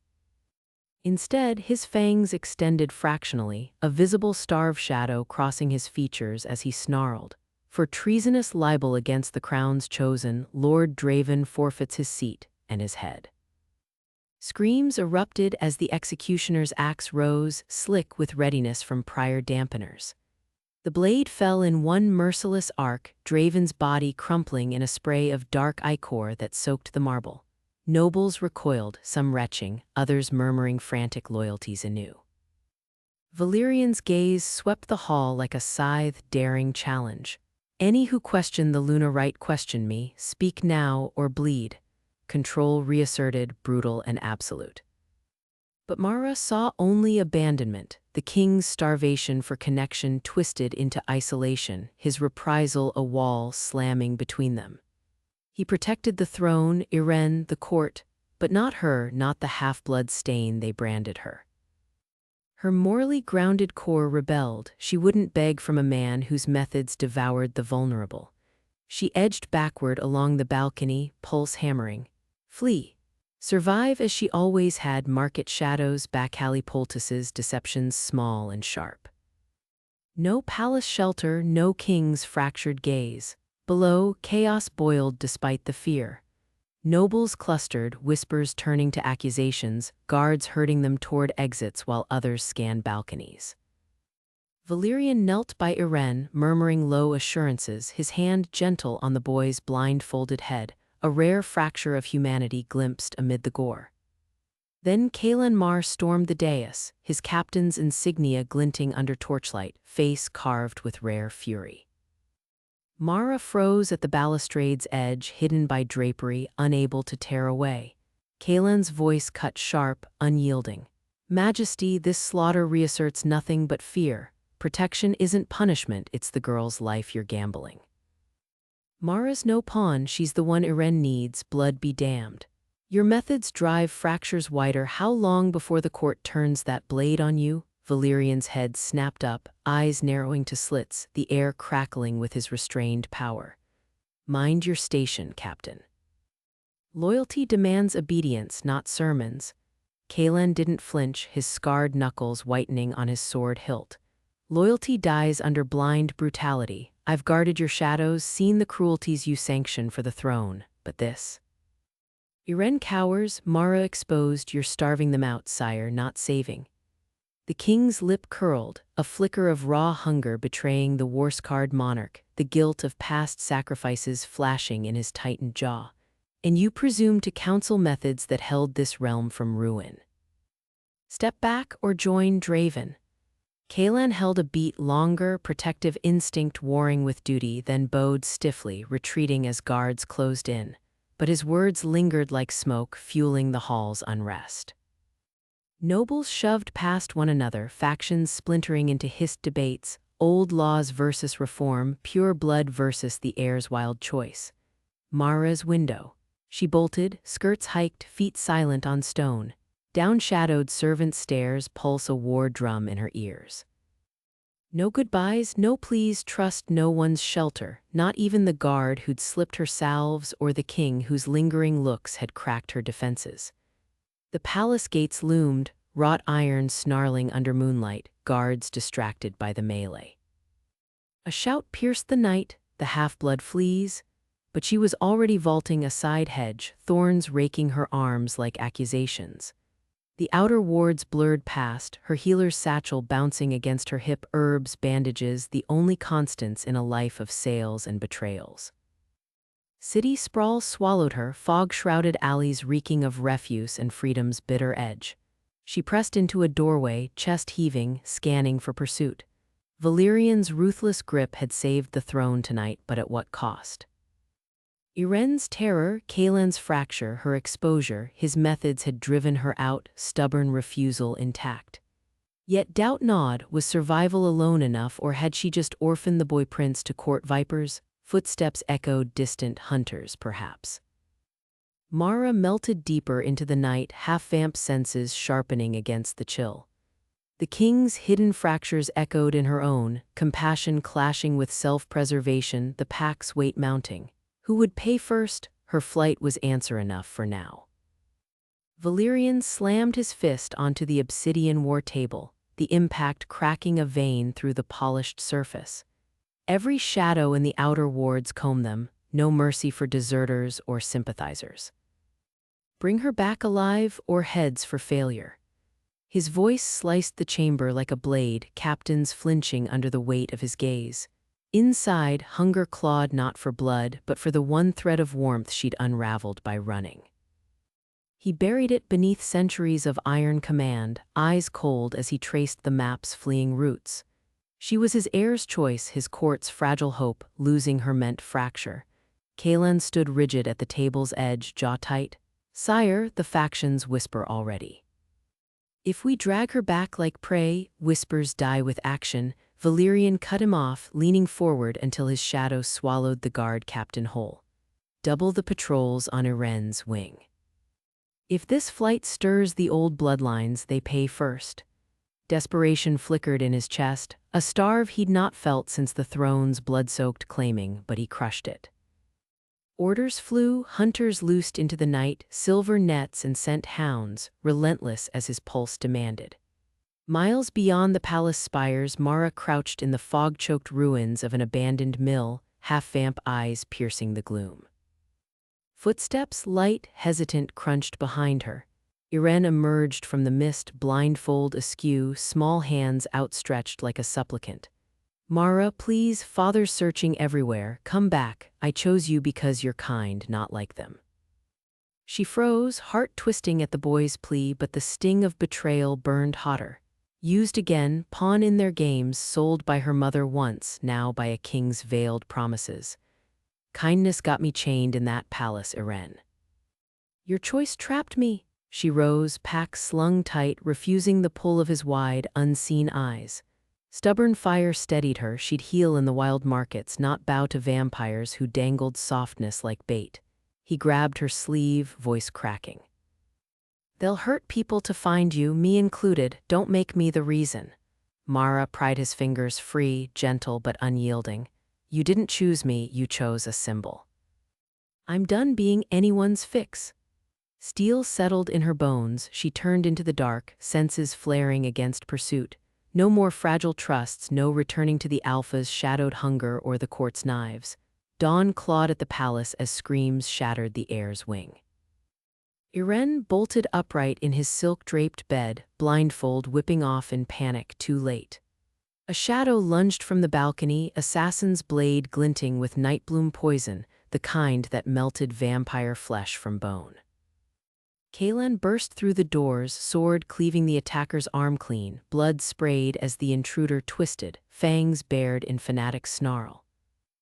A: Instead, his fangs extended fractionally, a visible starved shadow crossing his features as he snarled. "For treasonous libel against the crown's chosen, Lord Draven forfeits his seat and his head." Screams erupted as the executioner's axe rose, slick with readiness from prior dampeners. The blade fell in one merciless arc, Draven's body crumpling in a spray of dark ichor that soaked the marble. Nobles recoiled, some retching, others murmuring frantic loyalties anew. Valyrian's gaze swept the hall like a scythe daring challenge. "Any who question the Luna right question me, speak now or bleed." Control reasserted, brutal and absolute. But Mara saw only abandonment, the king's starvation for connection twisted into isolation, his reprisal a wall slamming between them. He protected the throne, Iren, the court, but not her, not the half-blood stain they branded her. Her morally grounded core rebelled. She wouldn't beg from a man whose methods devoured the vulnerable. She edged backward along the balcony, pulse hammering. Flee. Survive as she always had, market shadows, back-alley poultices, deceptions small and sharp. No palace shelter, no king's fractured gaze. Below, chaos boiled despite the fear. Nobles clustered, whispers turning to accusations, guards herding them toward exits while others scanned balconies. Valyrian knelt by Iren, murmuring low assurances, his hand gentle on the boy's blindfolded head, a rare fracture of humanity glimpsed amid the gore. Then Kaelan Mar stormed the dais, his captain's insignia glinting under torchlight, face carved with rare fury. Mara froze at the balustrade's edge, hidden by drapery, unable to tear away. Kaelan's voice cut sharp, unyielding. "Majesty, this slaughter reasserts nothing but fear. Protection isn't punishment, it's the girl's life you're gambling." "Mara's no pawn, she's the one Iren needs, blood be damned. Your methods drive fractures wider. How long before the court turns that blade on you?" Valyrian's head snapped up, eyes narrowing to slits, the air crackling with his restrained power. "Mind your station, Captain." Loyalty demands obedience, not sermons. Kalan didn't flinch, his scarred knuckles whitening on his sword hilt. Loyalty dies under blind brutality. I've guarded your shadows, seen the cruelties you sanction for the throne, but this. Iren cowers, Mara exposed, you're starving them out, sire, not saving. The king's lip curled, a flicker of raw hunger betraying the war-scarred monarch, the guilt of past sacrifices flashing in his tightened jaw. And you presume to counsel methods that held this realm from ruin. Step back or join Draven. Kalan held a beat longer, protective instinct warring with duty, then bowed stiffly, retreating as guards closed in. But his words lingered like smoke, fueling the hall's unrest. Nobles shoved past one another, factions splintering into hissed debates, old laws versus reform, pure blood versus the heir's wild choice. Mara's window. She bolted, skirts hiked, feet silent on stone. Down-shadowed servant stairs pulse a war drum in her ears. No goodbyes, no pleas, trust no one's shelter, not even the guard who'd slipped her salves or the king whose lingering looks had cracked her defenses. The palace gates loomed, wrought iron snarling under moonlight, guards distracted by the melee. A shout pierced the night, the half-blood flees, but she was already vaulting a side hedge, thorns raking her arms like accusations. The outer wards blurred past, her healer's satchel bouncing against her hip, herbs, bandages, the only constants in a life of sales and betrayals. City sprawl swallowed her, fog-shrouded alleys reeking of refuse and freedom's bitter edge. She pressed into a doorway, chest heaving, scanning for pursuit. Valyrian's ruthless grip had saved the throne tonight, but at what cost? Iren's terror, Kalan's fracture, her exposure, his methods had driven her out, stubborn refusal intact. Yet doubt gnawed, was survival alone enough, or had she just orphaned the boy prince to court vipers? Footsteps echoed distant hunters, perhaps. Mara melted deeper into the night, half-vamp senses sharpening against the chill. The king's hidden fractures echoed in her own, compassion clashing with self-preservation, the pack's weight mounting. Who would pay first? Her flight was answer enough for now. Valyrian slammed his fist onto the obsidian war table, the impact cracking a vein through the polished surface. Every shadow in the outer wards combed them, no mercy for deserters or sympathizers. Bring her back alive or heads for failure. His voice sliced the chamber like a blade, captains flinching under the weight of his gaze. Inside, hunger clawed not for blood, but for the one thread of warmth she'd unraveled by running. He buried it beneath centuries of iron command, eyes cold as he traced the map's fleeing routes. She was his heir's choice, his court's fragile hope, losing her meant fracture. Kalan stood rigid at the table's edge, jaw tight. Sire, the factions whisper already. If we drag her back like prey, whispers die with action. Valyrian cut him off, leaning forward until his shadow swallowed the guard captain whole. Double the patrols on Iren's wing. If this flight stirs the old bloodlines, they pay first. Desperation flickered in his chest, a starve he'd not felt since the throne's blood-soaked claiming, but he crushed it. Orders flew, hunters loosed into the night, silver nets and scent hounds, relentless as his pulse demanded. Miles beyond the palace spires, Mara crouched in the fog-choked ruins of an abandoned mill, half-vamp eyes piercing the gloom. Footsteps, light, hesitant, crunched behind her. Iren emerged from the mist, blindfold askew, small hands outstretched like a supplicant. Mara, please, father's searching everywhere. Come back. I chose you because you're kind, not like them. She froze, heart twisting at the boy's plea, but the sting of betrayal burned hotter. Used again, pawn in their games, sold by her mother once, now by a king's veiled promises. Kindness got me chained in that palace, Iren. Your choice trapped me. She rose, pack slung tight, refusing the pull of his wide, unseen eyes. Stubborn fire steadied her, she'd heal in the wild markets, not bow to vampires who dangled softness like bait. He grabbed her sleeve, voice cracking. They'll hurt people to find you, me included, don't make me the reason. Mara pried his fingers free, gentle but unyielding. You didn't choose me, you chose a symbol. I'm done being anyone's fix. Steel settled in her bones, she turned into the dark, senses flaring against pursuit. No more fragile trusts, no returning to the Alpha's shadowed hunger or the court's knives. Dawn clawed at the palace as screams shattered the air's wing. Irene bolted upright in his silk-draped bed, blindfold whipping off in panic too late. A shadow lunged from the balcony, assassin's blade glinting with nightbloom poison, the kind that melted vampire flesh from bone. Kaelan burst through the doors, sword cleaving the attacker's arm clean, blood sprayed as the intruder twisted, fangs bared in fanatic snarl.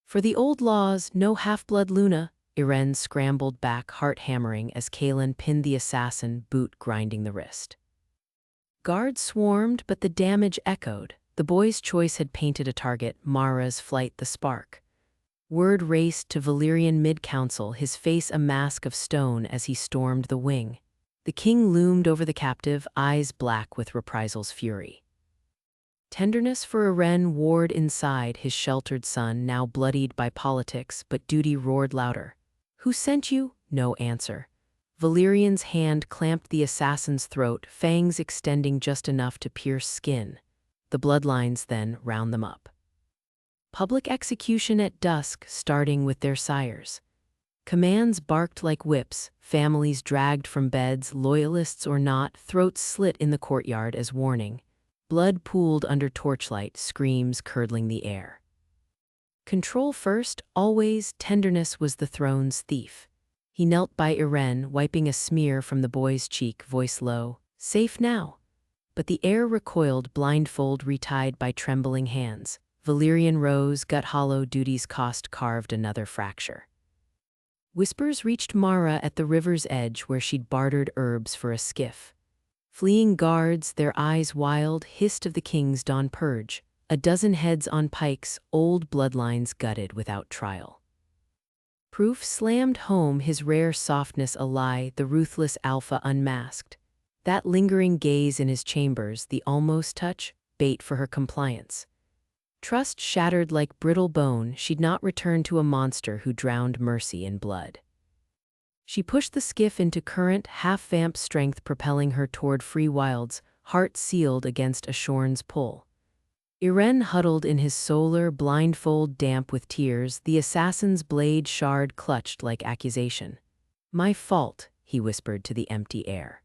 A: For the old laws, no half-blood Luna, Irene scrambled back, heart hammering as Kaelan pinned the assassin, boot grinding the wrist. Guards swarmed, but the damage echoed. The boy's choice had painted a target, Mara's flight the spark. Word raced to Valyrian mid-council, his face a mask of stone as he stormed the wing. The king loomed over the captive, eyes black with reprisal's fury. Tenderness for Irene warred inside his sheltered son, now bloodied by politics, but duty roared louder. Who sent you? No answer. Valyrian's hand clamped the assassin's throat, fangs extending just enough to pierce skin. The bloodlines then round them up. Public execution at dusk, starting with their sires. Commands barked like whips, families dragged from beds, loyalists or not, throats slit in the courtyard as warning. Blood pooled under torchlight, screams curdling the air. Control first, always, tenderness was the throne's thief. He knelt by Irene, wiping a smear from the boy's cheek, voice low, safe now. But the air recoiled, blindfold retied by trembling hands. Valyrian rose, gut hollow, duty's cost carved another fracture. Whispers reached Mara at the river's edge where she'd bartered herbs for a skiff. Fleeing guards, their eyes wild, hissed of the king's dawn purge. A dozen heads on pikes, old bloodlines gutted without trial. Proof slammed home, his rare softness a lie, the ruthless alpha unmasked. That lingering gaze in his chambers, the almost touch, bait for her compliance. Trust shattered like brittle bone, she'd not return to a monster who drowned mercy in blood. She pushed the skiff into current, half-vamp strength propelling her toward free wilds, heart sealed against a shorn's pull. Irene huddled in his solar, blindfold damp with tears, the assassin's blade shard clutched like accusation. My fault, he whispered to the empty air.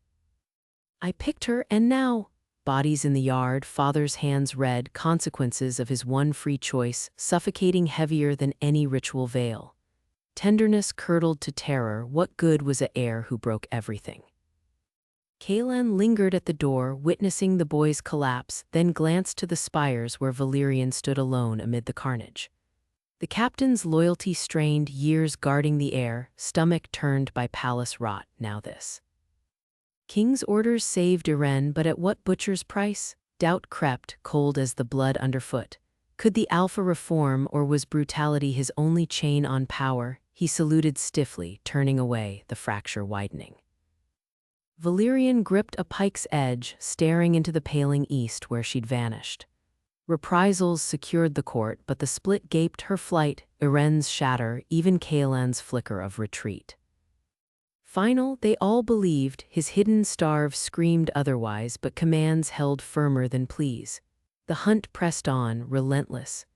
A: I picked her, and now, bodies in the yard, father's hands red, consequences of his one free choice, suffocating heavier than any ritual veil. Tenderness curdled to terror, what good was a heir who broke everything? Kaelan lingered at the door, witnessing the boy's collapse, then glanced to the spires where Valyrian stood alone amid the carnage. The captain's loyalty strained, years guarding the heir, stomach turned by palace rot, now this. King's orders saved Irene, but at what butcher's price? Doubt crept, cold as the blood underfoot. Could the Alpha reform, or was brutality his only chain on power? He saluted stiffly, turning away, the fracture widening. Valyrian gripped a pike's edge, staring into the paling east where she'd vanished. Reprisals secured the court, but the split gaped her flight, Irene's shatter, even Kaelan's flicker of retreat. Final, they all believed, his hidden starve screamed otherwise, but commands held firmer than pleas. The hunt pressed on, relentless.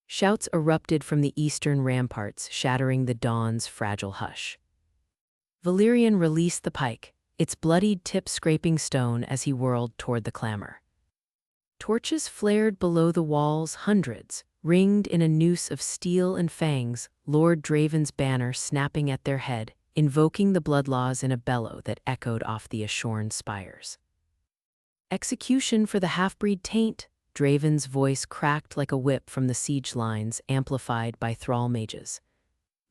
A: Shouts erupted from the eastern ramparts, shattering the dawn's fragile hush. Valyrian released the pike, its bloodied tip scraping stone as he whirled toward the clamor. Torches flared below the walls, hundreds, ringed in a noose of steel and fangs, Lord Draven's banner snapping at their head, invoking the bloodlaws in a bellow that echoed off the ashorn spires. Execution for the half-breed taint, Draven's voice cracked like a whip from the siege lines, amplified by thrall mages.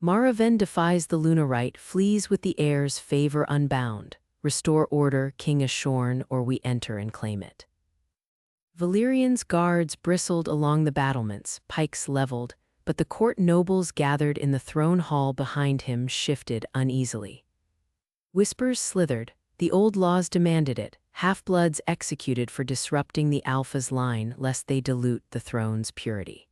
A: Maraven defies the Lunarite, flees with the air's favor unbound. Restore order, king ashorn, or we enter and claim it. Valyrian's guards bristled along the battlements, pikes leveled, but the court nobles gathered in the throne hall behind him shifted uneasily. Whispers slithered, the old laws demanded it, half-bloods executed for disrupting the Alpha's line lest they dilute the throne's purity.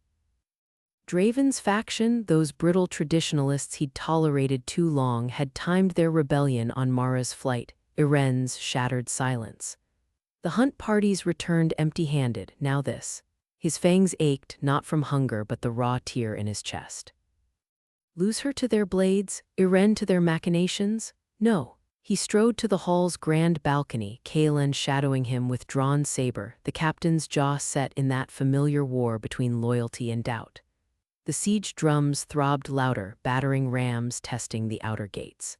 A: Draven's faction, those brittle traditionalists he'd tolerated too long, had timed their rebellion on Mara's flight, Iren's shattered silence. The hunt parties returned empty-handed, now this. His fangs ached, not from hunger but the raw tear in his chest. Lose her to their blades, Iren to their machinations? No. He strode to the hall's grand balcony, Kaelan shadowing him with drawn saber, the captain's jaw set in that familiar war between loyalty and doubt. The siege drums throbbed louder, battering rams testing the outer gates.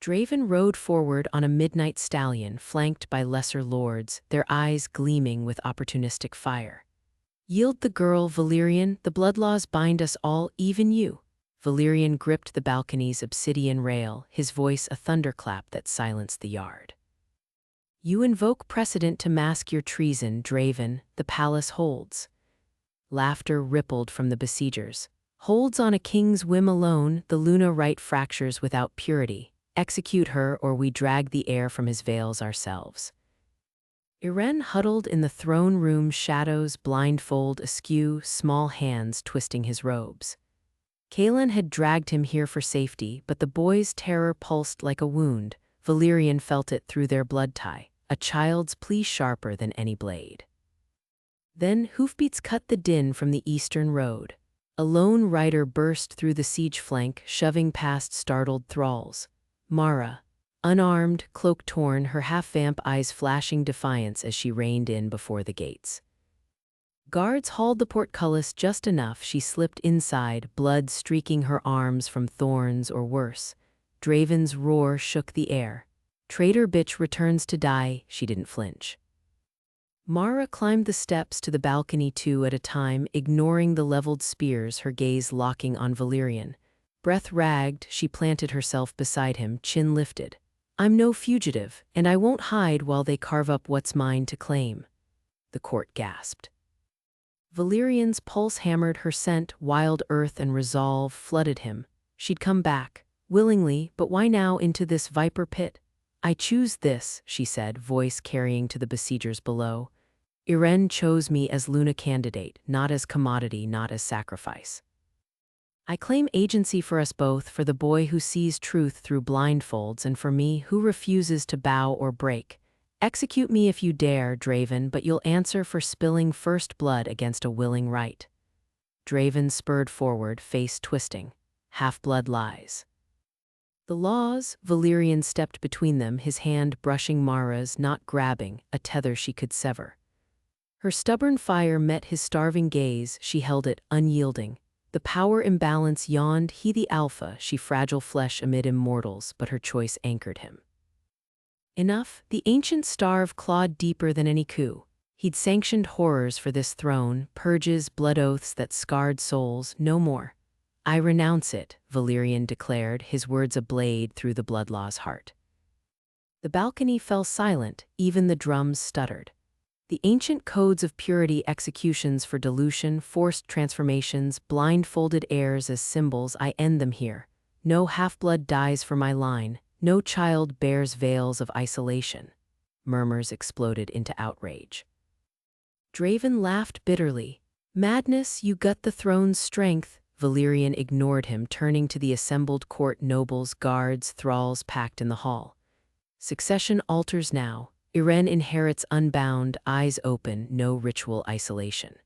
A: Draven rode forward on a midnight stallion flanked by lesser lords, their eyes gleaming with opportunistic fire. Yield the girl, Valyrian, the bloodlaws bind us all, even you. Valyrian gripped the balcony's obsidian rail, his voice a thunderclap that silenced the yard. You invoke precedent to mask your treason, Draven, the palace holds. Laughter rippled from the besiegers. Holds on a king's whim alone, the Luna right fractures without purity. Execute her or we drag the heir from his veils ourselves. Iren huddled in the throne room's shadows, blindfold askew, small hands twisting his robes. Kaelan had dragged him here for safety, but the boy's terror pulsed like a wound. Valyrian felt it through their blood tie, a child's plea sharper than any blade. Then hoofbeats cut the din from the eastern road. A lone rider burst through the siege flank, shoving past startled thralls. Mara, unarmed, cloak torn, her half-vamp eyes flashing defiance as she reined in before the gates. Guards hauled the portcullis just enough. She slipped inside, blood streaking her arms from thorns or worse. Draven's roar shook the air. Traitor bitch returns to die, she didn't flinch. Mara climbed the steps to the balcony two at a time, ignoring the leveled spears, her gaze locking on Valyrian. Breath ragged, she planted herself beside him, chin lifted. I'm no fugitive, and I won't hide while they carve up what's mine to claim. The court gasped. Valyrian's pulse hammered, her scent, wild earth and resolve flooded him. She'd come back, willingly, but why now into this viper pit? I choose this, she said, voice carrying to the besiegers below. Iren chose me as Luna candidate, not as commodity, not as sacrifice. I claim agency for us both, for the boy who sees truth through blindfolds, and for me who refuses to bow or break. Execute me if you dare, Draven, but you'll answer for spilling first blood against a willing right. Draven spurred forward, face twisting. Half-blood lies. The laws, Valyrian stepped between them, his hand brushing Mara's, not grabbing, a tether she could sever. Her stubborn fire met his starving gaze, she held it, unyielding. The power imbalance yawned, he the alpha, she fragile flesh amid immortals, but her choice anchored him. Enough, the ancient starve clawed deeper than any coup. He'd sanctioned horrors for this throne, purges, blood oaths that scarred souls, no more. I renounce it, Valyrian declared, his words a blade through the bloodlaw's heart. The balcony fell silent, even the drums stuttered. The ancient codes of purity, executions for dilution, forced transformations, blindfolded heirs as symbols, I end them here. No half-blood dies for my line. No child bears veils of isolation. Murmurs exploded into outrage. Draven laughed bitterly. Madness, you gut the throne's strength. Valyrian ignored him, turning to the assembled court, nobles, guards, thralls packed in the hall. Succession alters now. Iren inherits unbound, eyes open, no ritual isolation.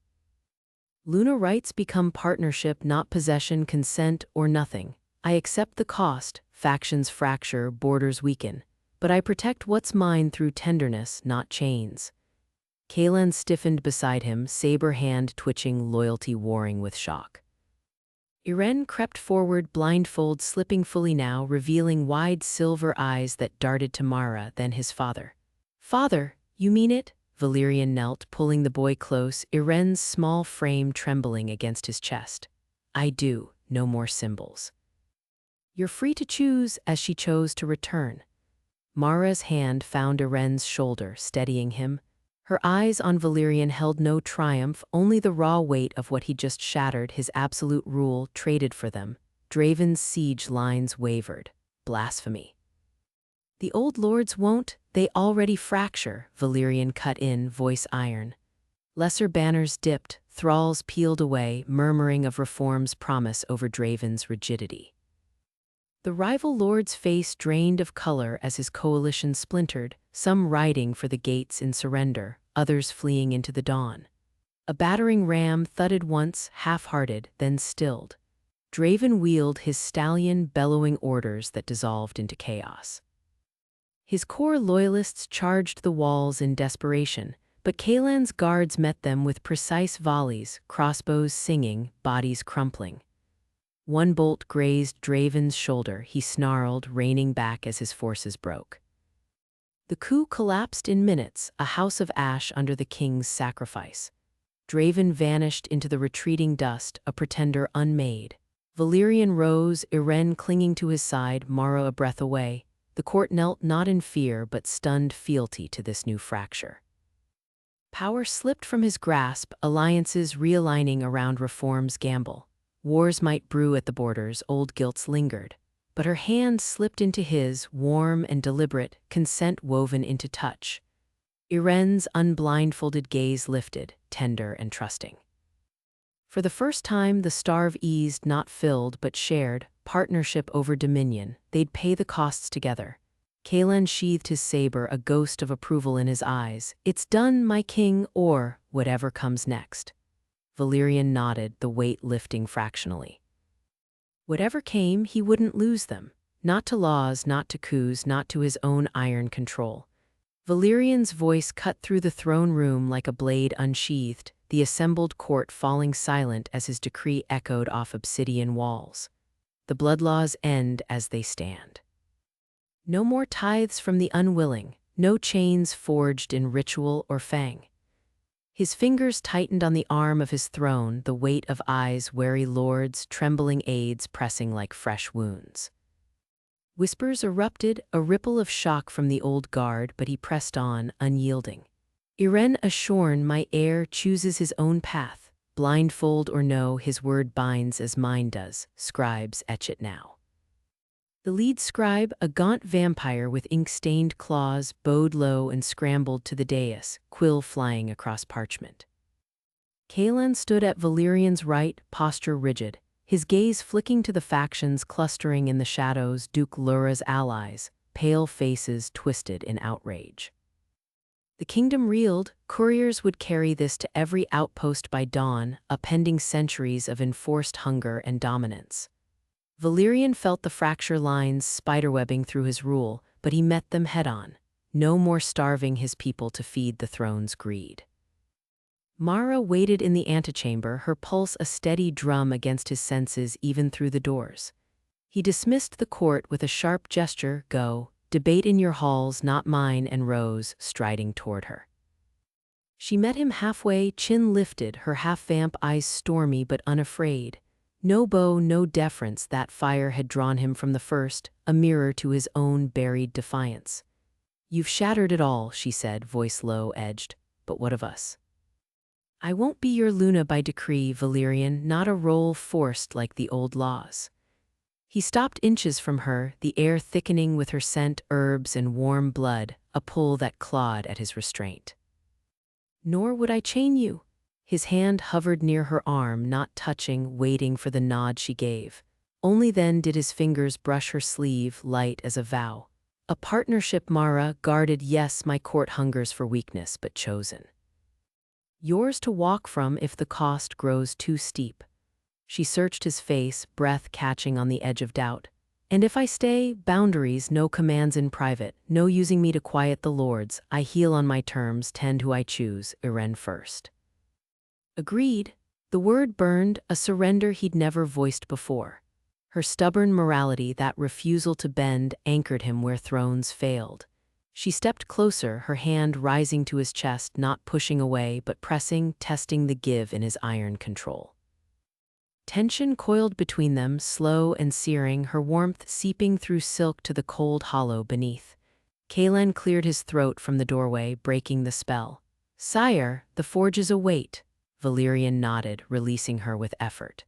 A: Luna rights become partnership, not possession, consent, or nothing. I accept the cost. Factions fracture, borders weaken, but I protect what's mine through tenderness, not chains. Kaelan stiffened beside him, saber hand twitching, loyalty warring with shock. Iren crept forward, blindfold slipping fully now, revealing wide silver eyes that darted to Mara, then his father. Father, you mean it? Valyrian knelt, pulling the boy close, Iren's small frame trembling against his chest. I do, no more symbols. You're free to choose, as she chose to return. Mara's hand found Iren's shoulder, steadying him. Her eyes on Valyrian held no triumph, only the raw weight of what he'd just shattered, his absolute rule traded for them. Draven's siege lines wavered. Blasphemy. The old lords won't, they already fracture, Valyrian cut in, voice iron. Lesser banners dipped, thralls peeled away, murmuring of reform's promise over Draven's rigidity. The rival lord's face drained of color as his coalition splintered, some riding for the gates in surrender, others fleeing into the dawn. A battering ram thudded once, half-hearted, then stilled. Draven wheeled his stallion, bellowing orders that dissolved into chaos. His core loyalists charged the walls in desperation, but Kaelan's guards met them with precise volleys, crossbows singing, bodies crumpling. One bolt grazed Draven's shoulder, he snarled, reining back as his forces broke. The coup collapsed in minutes, a house of ash under the king's sacrifice. Draven vanished into the retreating dust, a pretender unmade. Valyrian rose, Iren clinging to his side, Mara a breath away. The court knelt not in fear but stunned fealty to this new fracture. Power slipped from his grasp, alliances realigning around reform's gamble. Wars might brew at the borders, old guilts lingered. But her hand slipped into his, warm and deliberate, consent woven into touch. Iren's unblindfolded gaze lifted, tender and trusting. For the first time, the starve eased, not filled but shared, partnership over dominion. They'd pay the costs together. Kaelan sheathed his saber, a ghost of approval in his eyes. It's done, my king, or whatever comes next. Valyrian nodded, the weight lifting fractionally. Whatever came, he wouldn't lose them. Not to laws, not to coups, not to his own iron control. Valyrian's voice cut through the throne room like a blade unsheathed, the assembled court falling silent as his decree echoed off obsidian walls. The blood laws end as they stand. No more tithes from the unwilling, no chains forged in ritual or fang. His fingers tightened on the arm of his throne, the weight of eyes, wary lords, trembling aides pressing like fresh wounds. Whispers erupted, a ripple of shock from the old guard, but he pressed on, unyielding. Iren ashorn, my heir chooses his own path. Blindfold or no, his word binds as mine does. Scribes etch it now. The lead scribe, a gaunt vampire with ink-stained claws, bowed low and scrambled to the dais, quill flying across parchment. Kaelan stood at Valyrian's right, posture rigid, his gaze flicking to the factions clustering in the shadows, Duke Lura's allies, pale faces twisted in outrage. The kingdom reeled, couriers would carry this to every outpost by dawn, appending centuries of enforced hunger and dominance. Valyrian felt the fracture lines spiderwebbing through his rule, but he met them head-on, no more starving his people to feed the throne's greed. Mara waited in the antechamber, her pulse a steady drum against his senses even through the doors. He dismissed the court with a sharp gesture, go, debate in your halls, not mine, and rose, striding toward her. She met him halfway, chin lifted, her half-vamp eyes stormy but unafraid. No bow, no deference, that fire had drawn him from the first, a mirror to his own buried defiance. You've shattered it all, she said, voice low-edged, but what of us? I won't be your Luna by decree, Valyrian, not a role forced like the old laws. He stopped inches from her, the air thickening with her scent, herbs and warm blood, a pull that clawed at his restraint. Nor would I chain you. His hand hovered near her arm, not touching, waiting for the nod she gave. Only then did his fingers brush her sleeve, light as a vow. A partnership, Mara, guarded, yes, my court hungers for weakness, but chosen. Yours to walk from if the cost grows too steep. She searched his face, breath catching on the edge of doubt. And if I stay, boundaries, no commands in private, no using me to quiet the lords, I heal on my terms, tend who I choose, Iren first. Agreed. The word burned, a surrender he'd never voiced before. Her stubborn morality, that refusal to bend, anchored him where thrones failed. She stepped closer, her hand rising to his chest, not pushing away, but pressing, testing the give in his iron control. Tension coiled between them, slow and searing, her warmth seeping through silk to the cold hollow beneath. Kaelan cleared his throat from the doorway, breaking the spell. Sire, the forges await. Valyrian nodded, releasing her with effort.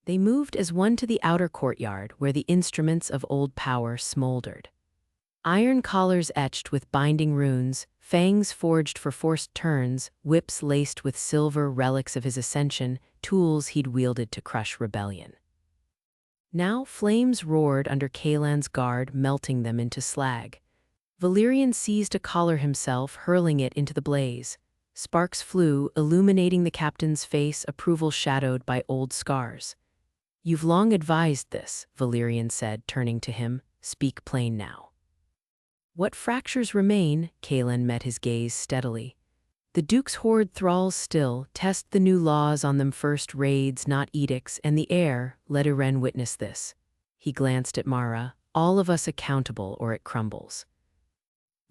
A: They moved as one to the outer courtyard, where the instruments of old power smoldered. Iron collars etched with binding runes, fangs forged for forced turns, whips laced with silver relics of his ascension, tools he'd wielded to crush rebellion. Now flames roared under Kaelan's guard, melting them into slag. Valyrian seized a collar himself, hurling it into the blaze. Sparks flew, illuminating the captain's face, approval shadowed by old scars. "You've long advised this," Valyrian said, turning to him. "Speak plain now." "What fractures remain?" Kaelan met his gaze steadily. "The Duke's hoard thralls still, test the new laws on them first, raids, not edicts, and the heir, let Iren witness this." He glanced at Mara. "All of us accountable or it crumbles."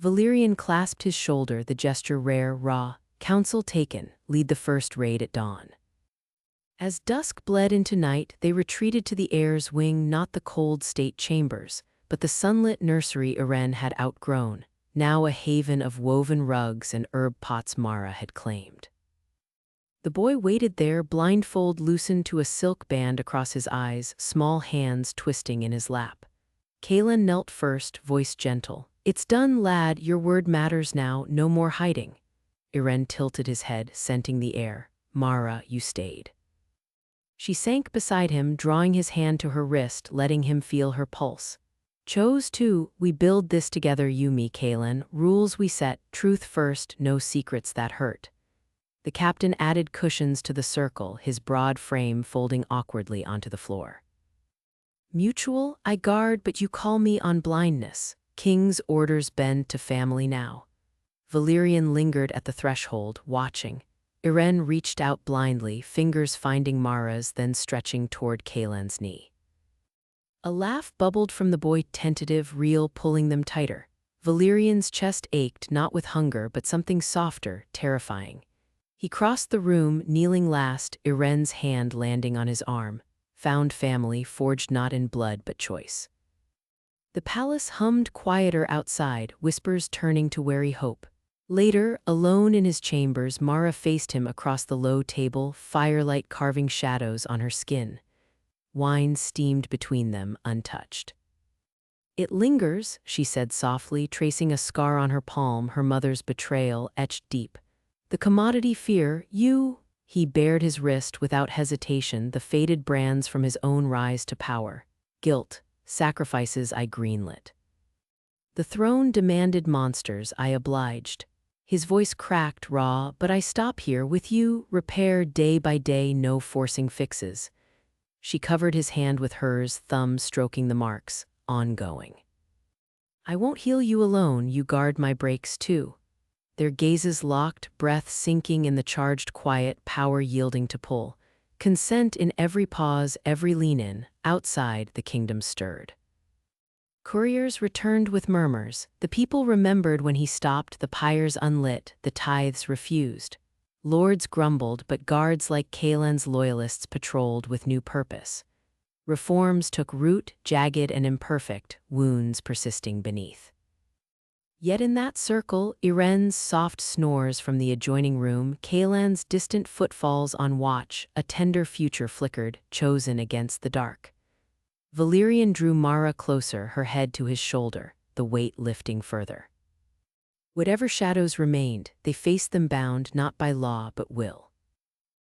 A: Valyrian clasped his shoulder, the gesture rare, raw. "Counsel taken, lead the first raid at dawn." As dusk bled into night, they retreated to the heir's wing, not the cold state chambers, but the sunlit nursery Iren had outgrown, now a haven of woven rugs and herb pots Mara had claimed. The boy waited there, blindfold loosened to a silk band across his eyes, small hands twisting in his lap. Kaelan knelt first, voice gentle. "It's done, lad, your word matters now, no more hiding." Iren tilted his head, scenting the air. "Mara, you stayed." She sank beside him, drawing his hand to her wrist, letting him feel her pulse. "Chose too, we build this together, you, me, Kaelan. Rules we set, truth first, no secrets that hurt." The captain added cushions to the circle, his broad frame folding awkwardly onto the floor. "Mutual, I guard, but you call me on blindness. King's orders bend to family now." Valyrian lingered at the threshold, watching. Iren reached out blindly, fingers finding Mara's, then stretching toward Kaelan's knee. A laugh bubbled from the boy, tentative, real, pulling them tighter. Valyrian's chest ached, not with hunger, but something softer, terrifying. He crossed the room, kneeling last, Iren's hand landing on his arm. Found family, forged not in blood but choice. The palace hummed quieter outside, whispers turning to wary hope. Later, alone in his chambers, Mara faced him across the low table, firelight carving shadows on her skin. Wine steamed between them, untouched. "It lingers," she said softly, tracing a scar on her palm, her mother's betrayal etched deep. "The commodity fear, you—" He bared his wrist without hesitation, the faded brands from his own rise to power. "Guilt, sacrifices I greenlit. The throne demanded monsters, I obliged." His voice cracked, raw, "But I stop here with you, repair day by day, no forcing fixes." She covered his hand with hers, thumb stroking the marks, ongoing. "I won't heal you alone, you guard my breaks too." Their gazes locked, breath sinking in the charged quiet, power yielding to pull. Consent in every pause, every lean-in. Outside, the kingdom stirred. Couriers returned with murmurs. The people remembered when he stopped, the pyres unlit, the tithes refused. Lords grumbled, but guards like Kaelan's loyalists patrolled with new purpose. Reforms took root, jagged and imperfect, wounds persisting beneath. Yet in that circle, Iren's soft snores from the adjoining room, Kaelan's distant footfalls on watch, a tender future flickered, chosen against the dark. Valyrian drew Mara closer, her head to his shoulder, the weight lifting further. Whatever shadows remained, they faced them bound not by law but will.